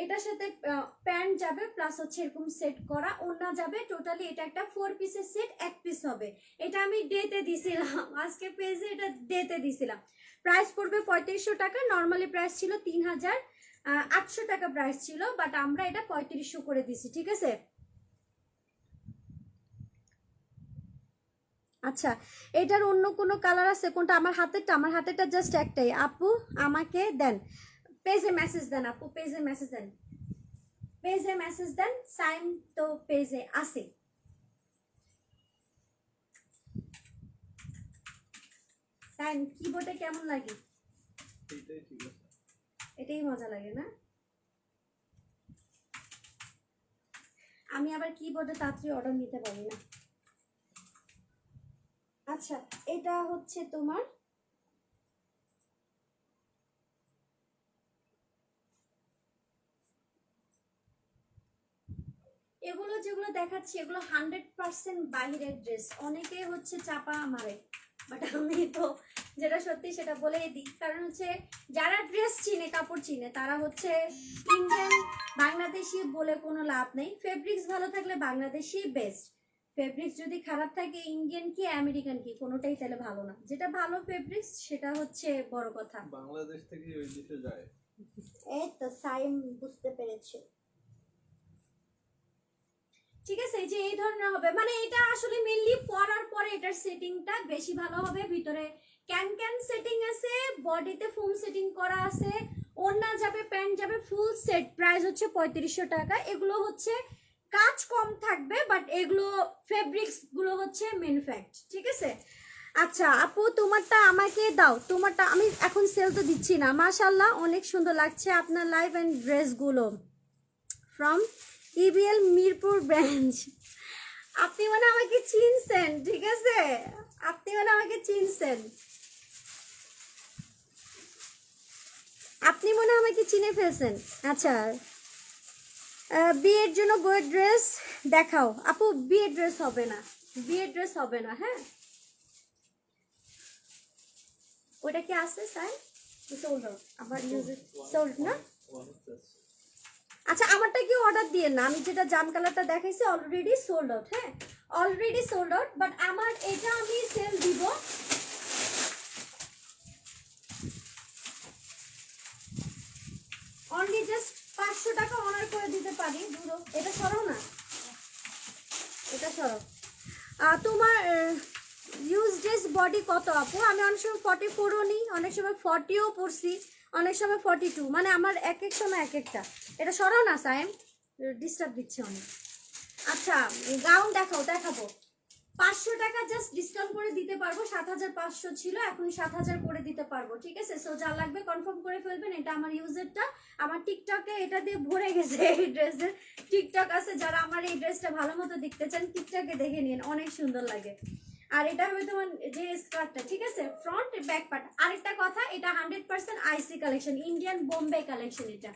এটার সাথে প্যান্ট যাবে, প্লাস হচ্ছে এরকম সেট করা ওড়না যাবে। টোটালি এটা একটা 4 পিসের সেট, এক পিস হবে। এটা আমি ডেতে দিছিলাম, আজকে পেজে এটা ডেতে দিছিলাম। প্রাইস পড়বে 3500 টাকা। নর্মালি প্রাইস ছিল 3800 টাকা প্রাইস ছিল, বাট আমরা এটা 3500 করে দিছি, ঠিক আছে। আচ্ছা, এটার অন্য কোনো কালার আছে কোনটা? আমার হাতেরটা, আমার হাতেরটা জাস্ট একটাই। আপু আমাকে দেন, পেজে মেসেজ দেন আপু, পেজে মেসেজ দেন, পেজে মেসেজ দেন। সাইন তো পেজে আছে। সাইন কিবোর্ডে কেমন লাগে? এইটাই ঠিক আছে। এটাই মজা লাগে না? আমি আবার কিবোর্ডে তাড়াতাড়ি অর্ডার নিতে পারি না। আচ্ছা, এটা হচ্ছে তোমার এগুলো যেগুলো দেখাচ্ছি এগুলো 100% বাইরের ড্রেস। অনেকে হচ্ছে চাপা মারে, বাট আমি তো যেটা সত্যি সেটা বলেই দিই। কারণ হচ্ছে যারা ড্রেস চিনে, কাপড় চিনে, তারা হচ্ছে ইন্ডিয়ান বাংলাদেশি বলে কোনো লাভ নেই। ফেব্রিক্স ভালো থাকলে বাংলাদেশি বেস্ট। ফেব্রিক্স যদি খারাপ থাকে, ইন্ডিয়ান কি আমেরিকান কি কোনোটাই তাহলে ভালো না। যেটা ভালো ফেব্রিক্স সেটা হচ্ছে বড় কথা। বাংলাদেশ থেকে ওই দেশে যায়। এই তো সাইম বুঝতে পেরেছে, ঠিক আছে। এই যে এই ধরনের হবে, মানে এটা আসলে মেইনলি পরার পরে এটার সেটিংটা বেশি ভালো হবে। ভিতরে ক্যান ক্যান সেটিং আছে, বডিতে ফোম সেটিং করা আছে, ওড়না যাবে, প্যান্ট যাবে, ফুল সেট। প্রাইস হচ্ছে 3500 টাকা। এগুলো হচ্ছে কাজ কম থাকবে, বাট এগুলো ফেব্রিক্স গুলো হচ্ছে মেন ফ্যাক্ট, ঠিক আছে। আচ্ছা আপু, তোমারটা আমাকে দাও। তোমারটা আমি এখন সেল তো দিচ্ছি না। মাশাআল্লাহ, অনেক সুন্দর লাগছে আপনার লাইভ এন্ড ড্রেসগুলো। From EBL Mirpur branch. আপনি মানে আমাকে চিনছেন, ঠিক আছে, আপনি মানে আমাকে চিনছেন, আপনি মনে হয় আমাকে চিনে ফেলছেন। আচ্ছা, বিয়ের জন্য বইয়ের ড্রেস দেখাও আপু। বিয়ের ড্রেস হবে না, বিয়ের ড্রেস হবে না। হ্যাঁ, ওটা কি আছে স্যার? Sold out. আবার সোল্ড না? আচ্ছা, আমারটা কি অর্ডার দিয়ে না? আমি যেটা জাম কালারটা দেখাইছি অলরেডি সোল্ড আউট। হ্যাঁ, অলরেডি সোল্ড আউট, বাট আমার এটা আমি সেল দিব। অনলি জাস্ট 500 টাকা অনার করে দিতে পারি। ধরো এটা সরাও না, এটা সরাও। তোমার ইউজ ড্রেস বডি কত আপু? আমি অনেক সময় 44ও নিই, অনেক সময় 40ও পরছি, অনেক সময় 42, মানে আমার এক এক সময় এক একটা। এটা সরাও না সাইম, ডিস্টার্ব দিচ্ছে অনেক। আচ্ছা, গাউন দেখাও, দেখাবো। 500 টাকা জাস্ট ডিসকাউন্ট করে দিতে পারবো। 7500 ছিল, এখন 7000 করে দিতে পারবো, ঠিক আছে। সো যা লাগবে কনফার্ম করে ফেলবেন। এটা আমার ইউজারটা, আমার টিকটকে এটা দিয়ে ভরে গেছে। এই ড্রেসের টিকটক আছে, যারা আমার এই ড্রেসটা ভালো মতো দেখতে চান টিকটকে দেখে নিন, অনেক সুন্দর লাগে। আর এটা হবে তোমার যে স্কার্টটা, ঠিক আছে, ফ্রন্ট ব্যাক পার্ট। আরেকটা কথা, এটা 100% আইসি কালেকশন, ইন্ডিয়ান বোম্বে কালেকশন। এটা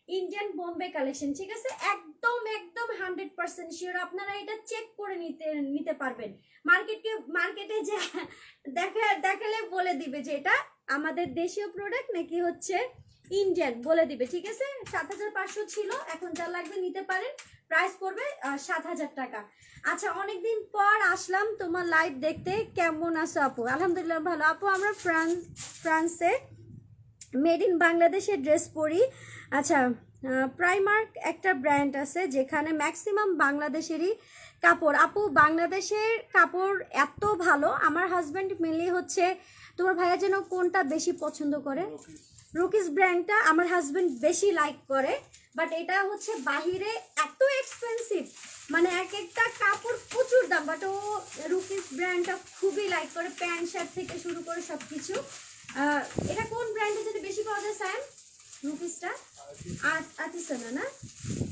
ইন্ডিয়ান বোম্বে কালেকশন, ঠিক আছে। একদম একদম 100% শিওর। আপনারা এটা চেক করে নিতে পারবেন। মার্কেটে যে দেখালে বলে দিবে যে এটা আমাদের দেশীয় প্রোডাক্ট নাকি হচ্ছে ইন্ডিয়ান, বলে দিবে, ঠিক আছে। 7500 ছিল, এখন যা লাগবে নিতে পারেন। প্রাইস পড়বে 7000 টাকা। আচ্ছা, অনেকদিন পর আসলাম তোমার লাইভ দেখতে। কেমন আছো আপু? আলহামদুলিল্লাহ ভালো আপু। আমরা ফ্রান্সে মেড ইন বাংলাদেশের ড্রেস পরি। আচ্ছা, প্রাইমার্ক একটা ব্র্যান্ড আছে যেখানে ম্যাক্সিমাম বাংলাদেশেরই কাপড়। আপু, বাংলাদেশের কাপড় এত ভালো। আমার হাজব্যান্ড মেনলি হচ্ছে, তোমার ভাইয়া যেন কোনটা বেশি পছন্দ করে? রুকিস ব্র্যান্ডটা আমার হাজব্যান্ড বেশি লাইক করে। বাট এটা হচ্ছে বাহিরে এত এক্সপেন্সিভ, মানে এক একটা কাপড় প্রচুর দাম, বাট ও রুকিস ব্র্যান্ডটা খুবই লাইক করে, প্যান্ট শার্ট থেকে শুরু করে সব কিছু। এটা কোন ব্র্যান্ডে যদি বেশি পাওয়া যায় স্যাম রুপিসটা? 38 না?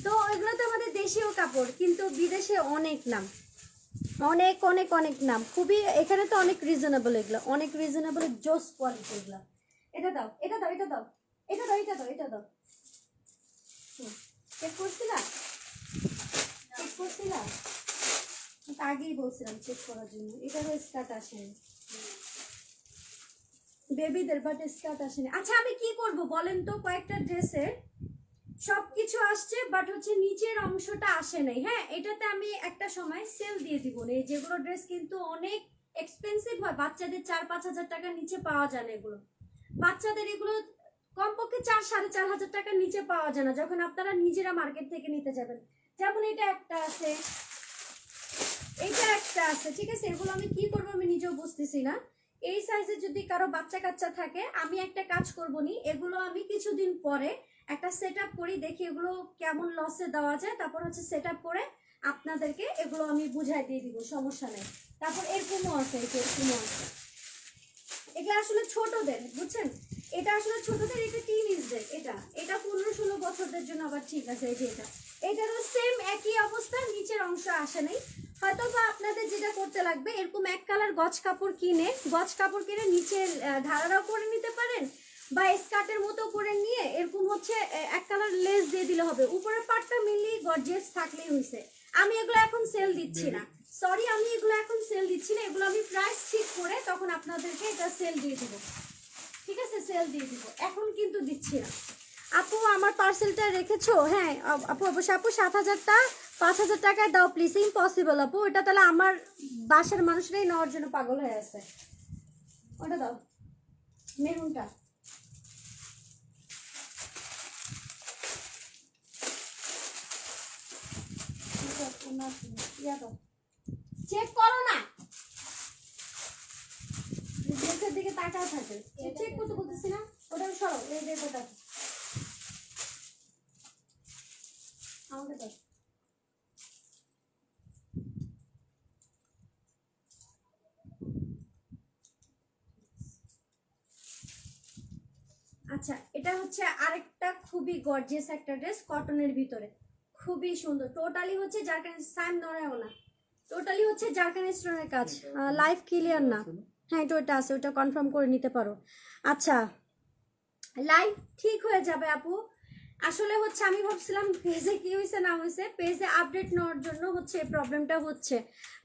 তো এগুলো তো আমাদের দেশীয় কাপড়, কিন্তু বিদেশে অনেক নাম, অনেক অনেক অনেক নাম। খুবই এখানে তো অনেক রিজনেবল, এগুলো অনেক রিজনেবল, জোস কোয়ালিটি এগুলো। এটা দাও, এটা দাও, এটা দাও, এটা দাও, এটা দাও, এটা দাও। চেক করছিলা? চেক করছিলা? আগেই বলছিলাম চেক করার জন্য। এটারও স্কার্ট আসেনি বেবিদের, বাট স্কার্ট আসেনি। আচ্ছা আমি কি করব বলেন তো, কয়েকটা ড্রেসের সবকিছু আসছে বাট হচ্ছে নিচের অংশটা আসে নাই। হ্যাঁ, এটাতে আমি একটা সময় সেল দিয়ে দিব না। যেগুলো ড্রেস কিন্তু অনেক এক্সপেন্সিভ হয়, বাচ্চাদের 4-5 হাজার টাকার নিচে পাওয়া যায় না এগুলো। বাচ্চাদের এগুলো কমপক্ষে 4-4.5 হাজার টাকার নিচে পাওয়া যায় না যখন আপনারা নিজেরা মার্কেট থেকে নিতে যাবেন। যেমন এটা একটা আছে, এটা একটা আছে, ঠিক আছে? এগুলো আমি কি করবো আমি নিজেও বুঝতেছি না। এই সাইজে যদি কারো বাচ্চা কাচ্চা থাকে, আমি একটা কাজ করবো নি, এগুলো আমি কিছুদিন পরে একটা সেট আপ করি, দেখি এগুলো কেমন লসে দেওয়া যায়, তারপর হচ্ছে সেট আপ করে আপনাদেরকে এগুলো আমি বুঝাই দিয়ে দিব, সমস্যা নেই। তারপর এরকমও আছে, এরকমও আছে। এগুলো আসলে ছোটদের, বুঝছেন? এটা আসলে ছোটদের, এটা টিনেজদের। এটা এটা 15-16 বছরদের জন্য আবার ঠিক আছে। এই যে এটারও সেম একই অবস্থা, নিচের অংশ আসে নাই। হয়তো বা আপনাদের যেটা করতে লাগবে, এরকম এক কালার গজ কাপড় কিনে নিচে ঘাড়ারাও করে নিতে পারেন, বা স্কার্টের মতো করে নিয়ে এরকম হচ্ছে এক কালার লেস দিয়ে দিলে হবে। উপরের পার্টটা মিলিয়ে গর্জিয়াস থাকলেই হয়েছে। আমি এগুলো এখন সেল দিচ্ছি না, সরি, আমি এগুলো এখন সেল দিচ্ছি না। এগুলো আমি প্রাইস ঠিক করে তখন আপনাদেরকে এটা সেল দিয়ে দিব, ঠিক আছে? সেল দিয়ে দিব, এখন কিন্তু দিচ্ছি না। আপু আমার পার্সেলটা রেখেছো? হ্যাঁ আপু, অবশ্যই আপু। 7,000টা 5,000 টাকায় দাও প্লিজ। ইম্পসিবল আপু, এটা তাহলে আমার বাসার মানুষরাই নেওয়ার জন্য পাগল হয়ে আছে। ওটা দাও, মেরুনটা। চেক করো না, ড্রেসের দিকে তাকাও থাকে। চেক করতে বলতেছি না, ওটা সরো। এই ড্রেসটা আমাকে দাও। আচ্ছা, এটা হচ্ছে আরেকটা খুবই গর্জিয়াস একটা ড্রেস, কটনের ভিতরে, খুবই সুন্দর। টোটালি হচ্ছে জারকান সাইম নড়ায়ও না, টোটালি হচ্ছে জারকান স্টোনের কাজ। লাইভ ক্লিয়ার না? হ্যাঁ, এটা ওটা আছে, ওটা কনফার্ম করে নিতে পারো। আচ্ছা, লাইভ ঠিক হয়ে যাবে আপু। আসলে হচ্ছে আমি ভাবছিলাম পেজে কি হয়েছে না হয়েছে, পেজে আপডেট নেওয়ার জন্য হচ্ছে এই প্রবলেমটা হচ্ছে।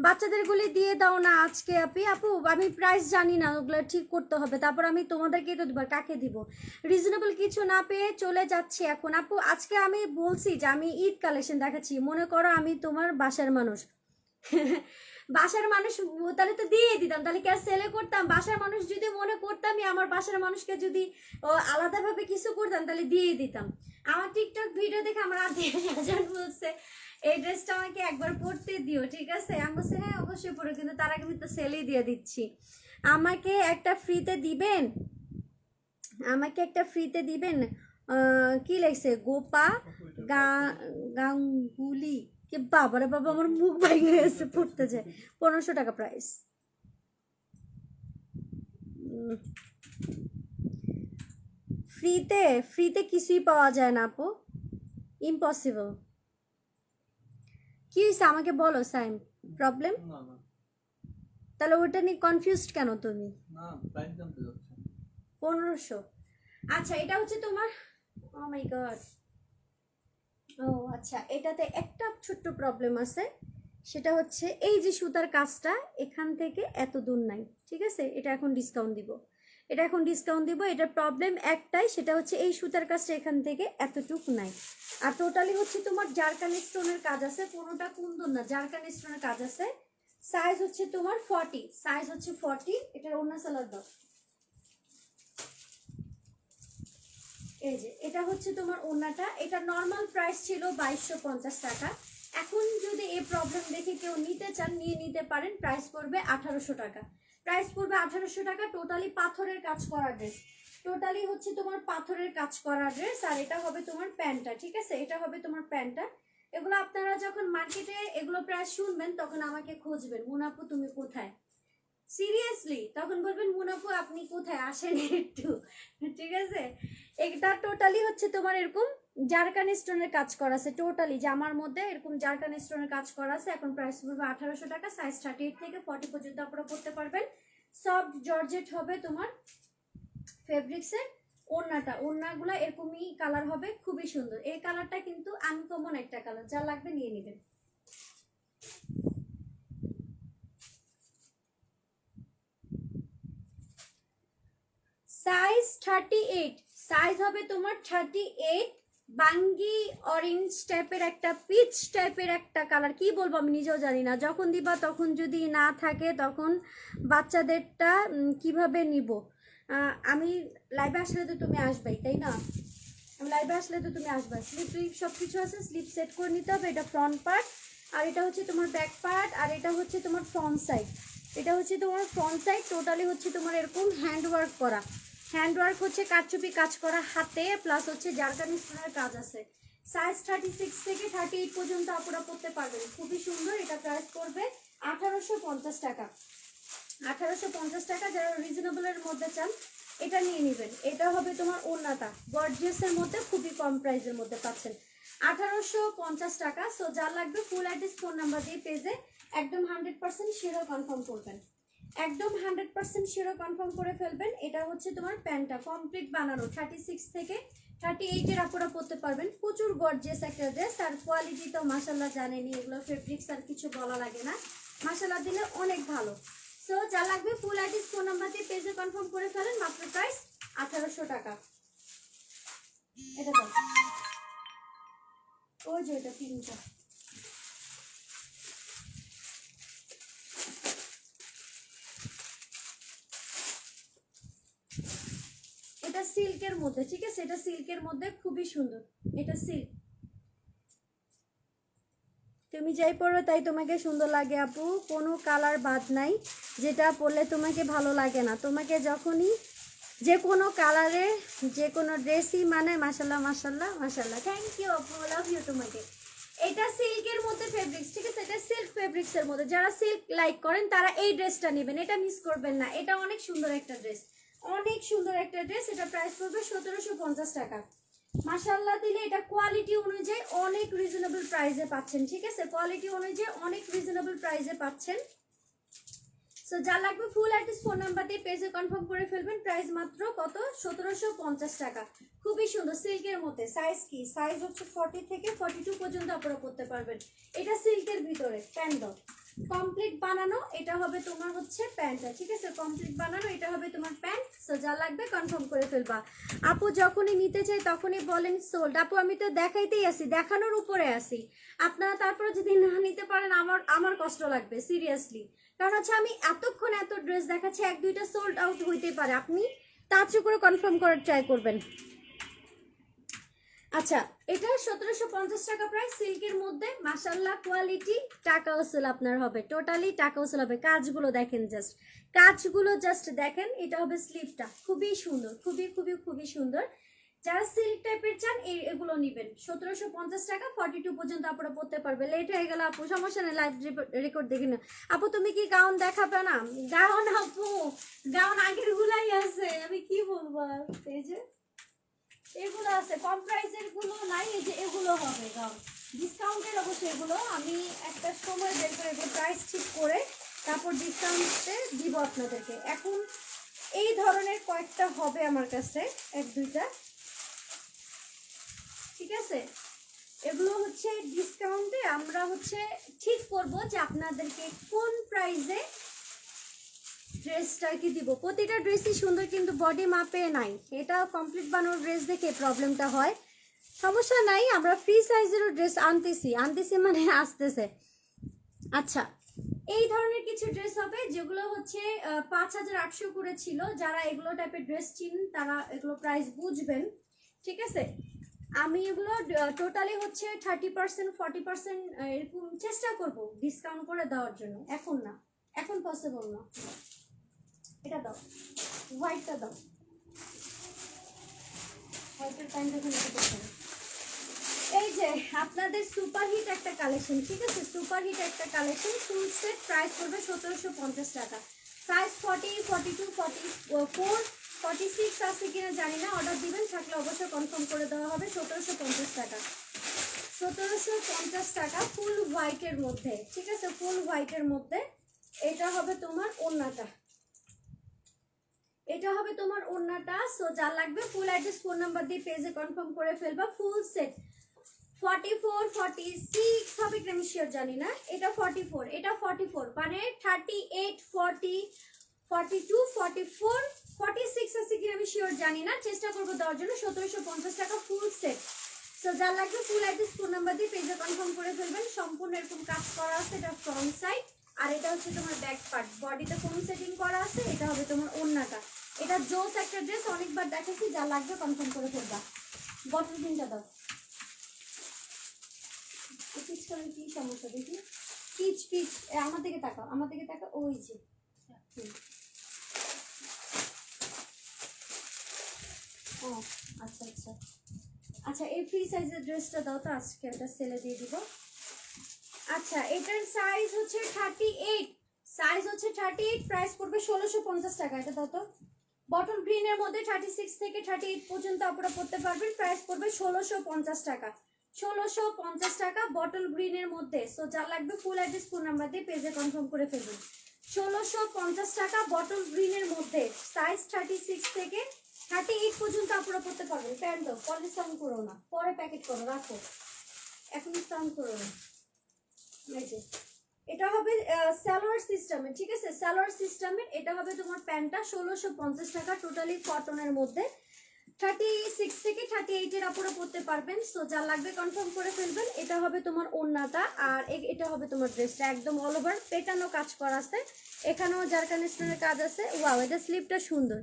বাচ্চাদের গুলি দিয়ে দাও না আজকে আপু। আমি প্রাইস জানি না, ওগুলো ঠিক করতে হবে। তারপর আমি তোমাদেরকে তো দিব, কাকে দিব? রিজনেবল কিছু না পেয়ে চলে যাচ্ছি এখন আপু। আজকে আমি বলছি যে আমি ঈদ কালেকশন দেখাচ্ছি, মনে করো আমি তোমার বাসার মানুষ। বাসার মানুষ তাহলে তো দিয়ে দিতাম, তাহলে কি আর সেলে করতাম? বাসার মানুষ যদি মনে করতাম, আমার বাসার মানুষকে যদি আলাদাভাবে কিছু করতাম, তাহলে দিয়ে দিতাম। আমার টিকটক ভিডিও দেখে আমার আত্মীয়স্বজন বলছে এই ড্রেসটা আমাকে একবার পরতে দিও, ঠিক আছে? আমি বলছি হ্যাঁ অবশ্যই পরে, কিন্তু তার আগে আমি তো সেলেই দিয়ে দিচ্ছি। আমাকে একটা ফ্রিতে দিবেন, আমাকে একটা ফ্রিতে দিবেন। কি লাগছে? গোপা গাঙ্গুলি। কে বাবারে বাবা, আমার মুখ ভেঙে গেছে পড়তে যায়। 1500 টাকা প্রাইস। ফ্রিতে ফ্রিতে কিছুই পাওয়া যায় না আপু, ইম্পসিবল। কি হয়েছে আমাকে বলো সাইম, প্রবলেম? না না তাহলে ওটা নিয়ে কনফিউজড কেন তুমি? না, প্রাইস জানতে যাচ্ছে। 1500। আচ্ছা, এটা হচ্ছে তোমার, ও মাই গড। ও আচ্ছা, এটাতে একটা ছোট্ট প্রবলেম আছে, সেটা হচ্ছে এই যে সুতার কাজটা এখান থেকে এত দূর নাই, ঠিক আছে? এটা এখন ডিসকাউন্ট দিব, এটা এখন ডিসকাউন্ট দিব। এটার প্রবলেম একটাই, সেটা হচ্ছে এই সুতার কাজটা এখান থেকে এতটুকু নাই। আর টোটালি হচ্ছে তোমার জারকান স্টোনের কাজ আছে, পুরোটা কুন্দন না, জারকান স্টোনের কাজ আছে। সাইজ হচ্ছে তোমার 40, সাইজ হচ্ছে 40। এটার অন্য সালাদ দাও। এই যে এটা হচ্ছে তোমার ওড়নাটা, এটা নর্মাল প্রাইস ছিল 2250 টাকা। এখন যদি এই প্রবলেম দেখে কেউ নিতে চান, নিয়ে নিতে পারেন। প্রাইস পড়বে 1800 টাকা, প্রাইস পড়বে 1800 টাকা। টোটালি পাথরের কাজ করা ড্রেস, টোটালি হচ্ছে তোমার পাথরের কাজ করা ড্রেস। আর এটা হবে তোমার প্যান্টটা, ঠিক আছে? এটা হবে তোমার প্যান্টটা। এগুলো আপনারা যখন মার্কেটে এগুলো প্রায় শুনবেন, তখন আমাকে খুঁজবেন, মুনাপু তুমি কোথায়? সিরিয়াসলি তখন বলবেন মুনাফু আপনি কোথায় আসেন একটু, ঠিক আছে। এটা টোটালি হচ্ছে তোমার এরকম জারকান স্টোনের কাজ করা আছে, টোটালি জামার মধ্যে এরকম জারকান স্টোনের কাজ করা আছে। এখন প্রাইস পড়বে 1800 টাকা, সাইজ 38 থেকে 40 পর্যন্ত আপনারা পড়তে পারবেন। সফট জর্জেট হবে তোমার ফেব্রিক্সের। ওড়নাগুলো এরকমই কালার হবে, খুবই সুন্দর। এই কালারটা কিন্তু আনকমন একটা কালার, যা লাগবে নিয়ে নেবেন। সাইজ 38, সাইজ হবে তোমার 38। বাঙ্গি অরেঞ্জ টাইপের একটা পিচ টাইপের একটা কালার, কি বলবো আমি নিজেও জানি না। যখন দিবা তখন যদি না থাকে তখন বাচ্চাদেরটা কিভাবে নিব। আমি লাইভে আসলে তো তুমি আসবাই, তাই না? আমি লাইভে আসলে তো তুমি আসবা। স্লিপ সব কিছু আছে, স্লিপ সেট করে নিতে হবে। এটা ফ্রন্ট পার্ট, আর এটা হচ্ছে তোমার ব্যাক পার্ট, আর এটা হচ্ছে তোমার ফ্রন্ট সাইড। এটা হচ্ছে তোমার ফ্রন্ট সাইড, টোটালি হচ্ছে তোমার এরকম হ্যান্ড ওয়ার্ক করা। হ্যান্ড ওয়ার্ক হচ্ছে কারচুপি কাজ করা হাতে, প্লাস হচ্ছে জারকানি স্টোনের কাজ আছে। সাইজ 36 থেকে 38 পর্যন্ত আপনারা পড়তে পারবেন, খুবই সুন্দর। এটা প্রাইস পড়বে 1850 টাকা। 1850 টাকা। যারা রিজনেবলের মধ্যে চান এটা নিয়ে নেবেন। এটা হবে তোমার ওড়নাটা গর্জিয়াসের মধ্যে, খুবই কম প্রাইসের মধ্যে পাচ্ছেন 1850 টাকা। সো যা লাগবে ফুল অ্যাড্রেস ফোন নাম্বার দিয়ে পেজে একদম 100% শিওর কনফার্ম করবেন, একদম 100% শিওর কনফার্ম করে ফেলবেন। এটা হচ্ছে তোমার প্যান্টটা কমপ্লিট বানানো, 36 থেকে 38 এর আপনারা পড়তে পারবেন। প্রচুর গর্জিয়াস একটা ড্রেস, আর কোয়ালিটি তো মাশাআল্লাহ জানেনি, এগুলো ফেব্রিক্স আর কিছু বলা লাগে না, মাশাআল্লাহ দিলে অনেক ভালো। সো যা লাগবে ফুল অ্যাড্রেস ফোন নাম্বার দিয়ে পেজে কনফার্ম করে ফেলেন, মাত্র প্রাইস 1800 টাকা। এটা দাও, ওই যে এটা তিনটা। এটা সিল্কের মধ্যে, ঠিক আছে, এটা সিল্কের মধ্যে খুবই সুন্দর। এটা সিল্ক, তুমি যাই পরো তাই তোমাকে সুন্দর লাগে আপু, কোনো কালার বাদ নাই যেটা পরলে তোমাকে ভালো লাগে না। তোমাকে যখনই যে কোনো কালারে যে কোনো ড্রেসই মানে মাশাল্লাহ মাশাল্লাহ মাশাল্লাহ। থ্যাংক ইউ আপু, লাভ ইউ তোমাকে। এটা সিল্কের মধ্যে ফেব্রিক্স, ঠিক আছে, এটা সিল্ক ফেব্রিক্সের মধ্যে। যারা সিল্ক লাইক করেন তারা এই ড্রেসটা নেবেন, এটা মিস করবেন না। এটা অনেক সুন্দর একটা ড্রেস, অনেক সুন্দর একটা ড্রেস। এটা প্রাইস পড়বে 1750 টাকা। মাশাআল্লাহ দিলে এটা কোয়ালিটি অনুযায়ী অনেক রিজনেবল প্রাইসে পাচ্ছেন, ঠিক আছে, কোয়ালিটি অনুযায়ী অনেক রিজনেবল প্রাইসে পাচ্ছেন। সো যা লাগবে ফুল অ্যাড্রেস ফোন নাম্বার দিয়ে পেজে কনফার্ম করে ফেলবেন। প্রাইস মাত্র কত? 1750 টাকা। খুবই সুন্দর সিল্কের মধ্যে। সাইজ কি? সাইজ হচ্ছে 40 থেকে 42 পর্যন্ত আপনারা করতে পারবেন। এটা সিল্কের ভিতরে প্যান্ট দাও, কমপ্লিট বানানো। এটা হবে তোমার হচ্ছে প্যান্টটা, ঠিক আছে, কমপ্লিট বানানো। এটা হবে তোমার প্যান্ট। সো যা লাগবে কনফার্ম করে ফেলবা। আপু যখনই নিতে চাই তখনই বলেন সোল্ড। আপু আমি তো দেখাইতেই আসি, দেখানোর উপরে আসি। আপনারা তারপরে যদি না নিতে পারেন আমার কষ্ট লাগবে সিরিয়াসলি। কারণ হচ্ছে আমি এতক্ষণ এত ড্রেস দেখাচ্ছি, এক দুইটা সোল্ড আউট হইতে পারে, আপনি তাড়াতাড়ি করে কনফার্ম করার ট্রাই করবেন। আচ্ছা, এটা 1750 টাকা প্রাইস, সিল্কের মধ্যে। মাশাআল্লাহ কোয়ালিটি, টাকা ওসুল আপনার হবে, টোটালি টাকা ওসুল হবে। কাজগুলো দেখেন, জাস্ট কাজগুলো জাস্ট দেখেন। এটা হবে স্লিপটা, খুবই সুন্দর, খুবই খুবই খুবই সুন্দর। যারা সিল্ক টাইপের চান এগুলো নেবেন। 1750 টাকা, 42 পর্যন্ত আপনারা পড়তে পারবে। লেট হয়ে গেল আপু, সমস্যা নেই, লাইভ রেকর্ড দেখে না। আপু তুমি কি গাউন দেখাবে না? গাউন আপু, গাউন আগের গুলাই আছে, আমি কি বলবো। এই যে এগুলো আছে, কম প্রাইসের গুলো নাই, এই যে এগুলো হবে গাউন ডিসকাউন্টের। অবশ্যই এগুলো আমি একটা সময় বের করে প্রাইস ঠিক করে তারপর ডিসকাউন্টে দিব আপনাদেরকে। এখন এই ধরনের কয়েকটা হবে আমার কাছে, এক দুইটা, ঠিক আছে। এগুলো হচ্ছে ডিসকাউন্টে আমরা হচ্ছে ঠিক করব যে আপনাদেরকে কোন প্রাইসে ড্রেসটা কি দিব। প্রতিটা ড্রেসই সুন্দর, কিন্তু বডি মাপে নাই। এটা কমপ্লিট বানানোর ড্রেস দেখে প্রবলেমটা হয়। সমস্যা নাই, আমরা ফ্রি সাইজেরও ড্রেস আনতেছি মানে আসতেছে। আচ্ছা, এই ধরনের কিছু ড্রেস হবে যেগুলো হচ্ছে 5800 করে ছিল। যারা এগুলো টাইপের ড্রেস চিনেন তারা এগুলো প্রাইস বুঝবেন, ঠিক আছে। আমি এগুলো টোটালি হচ্ছে 30% 40% এরকম চেষ্টা করব ডিসকাউন্ট করে দেওয়ার জন্য। এখন না, এখন পসিবল না। এটা দাও, হোয়াইটটা দাও, হোয়াইটের প্যান্ট দেখুন। এই যে আপনাদের সুপারহিট একটা কালেকশন, ঠিক আছে, সুপারহিট একটা কালেকশন, ফুল সেট প্রাইস পড়বে 1750 টাকা। সাইজ 40, 42, 44, 46 আছে কিনা জানি না, অর্ডার দিবেন, থাকলে অবশ্যই কনফার্ম করে দেওয়া হবে। 1750 টাকা, 1750 টাকা ফুল হোয়াইটের মধ্যে, ঠিক আছে, ফুল হোয়াইটের মধ্যে। এটা হবে তোমার ওড়নাটা, এটা হবে তোমার ওড়নাটা। সো যা লাগবে ফুল অ্যাড্রেস ফোন নাম্বার দিয়ে পেজে কনফার্ম করে ফেলবা। ফুল সেট 44, 46 হবে কি আমি শিওর জানি না। এটা 44, এটা 44 মানে 38, 40, 42, 44, 46 আছে কি আমি শিওর জানি না, চেষ্টা করবো দেওয়ার জন্য। 1750 টাকা ফুল সেট। সো যা লাগবে ফুল অ্যাড্রেস ফোন নাম্বার দিয়ে পেজে কনফার্ম করে ফেলবেন। সম্পূর্ণ এরকম কাজ করা আছে, এটা ফ্রন্ট সাইড, আর এটা হচ্ছে তোমার ব্যাক পার্ট, বডিতে ফোন সেটিং করা আছে। এটা হবে তোমার ওড়নাটা। এটা জোস একটা ড্রেস, অনেকবার দেখেছি, যা লাগবে কনফার্ম করে ফেলবা। বটল পিনটা দাও। পিচ করেন কি সমস্যা দেখি, পিচ পিচ, আমার দিকে তাকাও, আমার দিকে তাকাও, ওই যে ও আচ্ছা আচ্ছা আচ্ছা, এই ফ্রি সাইজের ড্রেসটা দাও তো, আজকে এটা সেলে দিয়ে দিব। আচ্ছা, এটার সাইজ হচ্ছে 38, সাইজ হচ্ছে 38, প্রাইস পড়বে 1650 টাকা। এটা দাও তো। বটল গ্রিনের মধ্যে 36 থেকে 38 পর্যন্ত আপনারা পড়তে পারবেন, প্রাইস পড়বে 1650 টাকা। 1650 টাকা বটল গ্রিনের মধ্যে। সো যা লাগবে ফুল অ্যাড্রেস ফোন নাম্বার দিয়ে পেজে কনফার্ম করে ফেলবেন। 1650 টাকা বটল গ্রিনের মধ্যে, সাইজ 36 থেকে 38 পর্যন্ত আপনারা পড়তে পারবেন। প্যান্ট দাও, পরে সাউন্ড করো না, পরে প্যাকেট করো, রাখো, এখন সাউন্ড করো না। এই যে এটা হবে সালোয়ার সিস্টেমের, ঠিক আছে, সালোয়ার সিস্টেমের। এটা হবে তোমার প্যান্টটা 1650 টাকা, টোটালি কটনের মধ্যে। 36 থেকে 38 এর আপুরা পড়তে পারবেন। সো যা লাগবে কনফার্ম করে ফেলবেন। এটা হবে তোমার ওড়নাটা, আর এটা হবে তোমার ড্রেসটা, একদম অল ওভার পেটানো কাজ করা আছে, এখানেও জারকান স্টোনের কাজ আছে। ওয়াও, এটা স্লিপটা সুন্দর।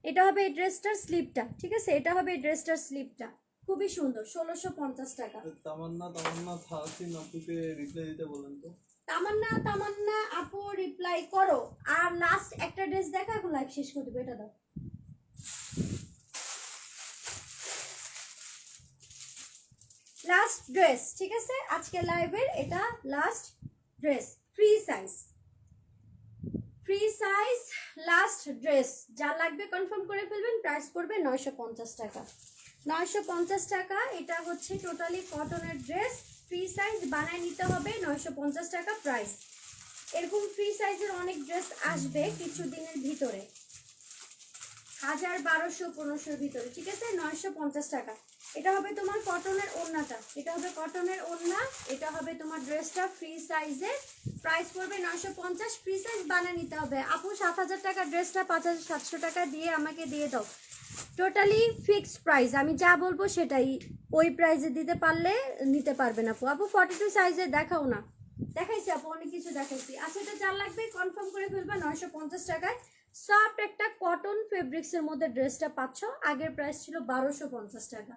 এটা হবে এই ড্রেসটার স্লিপটা, ঠিক আছে, এটা হবে এই ড্রেসটার স্লিপটা, খুবই সুন্দর। 1650 টাকা। তামান্না তামান্না থাসিন আপুকে রিপ্লাই দিতে বলেন তো। তামান্না তামান্না আপু রিপ্লাই করো। আর লাস্ট একটা ড্রেস দেখা, এখন লাইভ শেষ করে দেবো। এটা দাও। লাস্ট ড্রেস, ঠিক আছে, আজকে লাইভের এটা last dress, free size, free size last dress. যা লাগবে কনফার্ম করে ফেলবেন। প্রাইস পড়বে 950 টাকা, 950 টাকা। এটা হচ্ছে টোটালি কটনের ড্রেস, ফ্রি সাইজ বানায় নিতে হবে, 950 টাকা প্রাইস। এরকম ফ্রি সাইজের অনেক ড্রেস আসবে কিছু দিনের ভিতরে, 1000, 1200, 1500 ভিতরে, ঠিক আছে। 950 টাকা। এটা হবে তোমার কটনের ওড়নাটা, এটা হবে কটনের ওড়না, এটা হবে তোমার ড্রেসটা ফ্রি সাইজে, প্রাইস পড়বে 950। ফ্রি সাইজ বানিয়ে নিতে হবে। আপু 7000 টাকা ড্রেসটা 5700 টাকা দিয়ে আমাকে দিয়ে দাও। টোটালি ফিক্সড প্রাইস, আমি যা বলবো সেটাই, ওই প্রাইসে দিতে পারলে নিতে পারবেন আপু। আপু 42 সাইজে দেখাও না, দেখাইছি আপু, অনেক কিছু দেখাইছি। আচ্ছা, এটা যা লাগবে কনফার্ম করে ফেলবা। 950 টাকায় সফট একটা কটন ফেব্রিক্সের মধ্যে ড্রেসটা পাচ্ছ। আগের প্রাইস ছিল 1250 টাকা,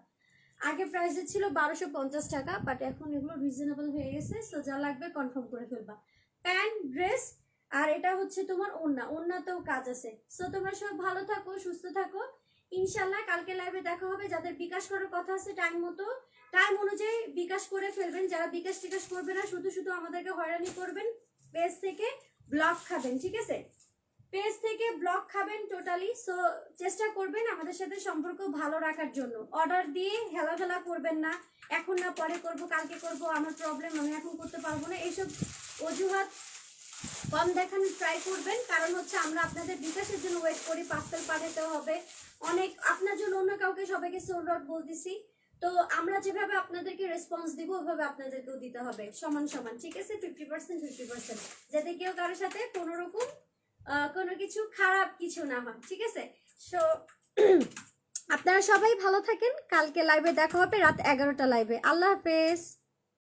আগের প্রাইসে ছিল 1250 টাকা, বাট এখন এগুলো রিজনেবল হয়ে গেছে। সো যা লাগবে কনফার্ম করে ফেলবা। প্যান্ট, ড্রেস, আর এটা হচ্ছে তোমার ওড়না, ওড়নাতেও কাজ আছে। সো তোমরা সব ভালো থাকো, সুস্থ থাকো, ইনশাল্লাহ কালকে লাইভে দেখা হবে। যাদের বিকাশ করার কথা আছে টাইম মতো, টাইম অনুযায়ী বিকাশ করে ফেলবেন। যারা বিকাশ টিকাশ করবে না, শুধু শুধু আমাদেরকে হয়রানি করবেন, পেজ থেকে ব্লক খাবেন, ঠিক আছে, পেজ থেকে ব্লক খাবেন টোটালি। সো চেষ্টা করবেন আমাদের সাথে সম্পর্ক ভালো রাখার জন্য। অর্ডার দিয়ে হেলাফেলা করবেন না, এখন না পরে করব, কালকে করব, আমার প্রবলেম, আমি এখন করতে পারবো না, এইসব অজুহাত কম দেখানোর ট্রাই করবেন। কারণ হচ্ছে আমরা আপনাদের বিকাশের জন্য ওয়েট করি, পার্সেল পাঠাতেও হবে অনেক, আপনার জন্য অন্য কাউকে সবাইকে সোল্ড আউট বলতেছি। তো আমরা যেভাবে আপনাদেরকে রেসপন্স দিব ওইভাবে আপনাদেরকেও দিতে হবে সমান সমান, ঠিক আছে। 50% 50%, যাতে কেউ কারোর সাথে কোনো রকম কোনো কিছু খারাপ কিছু না হয়, ঠিক আছে। সো আপনারা সবাই ভালো থাকেন, কালকে লাইভে দেখা হবে রাত 11টা লাইভে। আল্লাহ হাফেজ।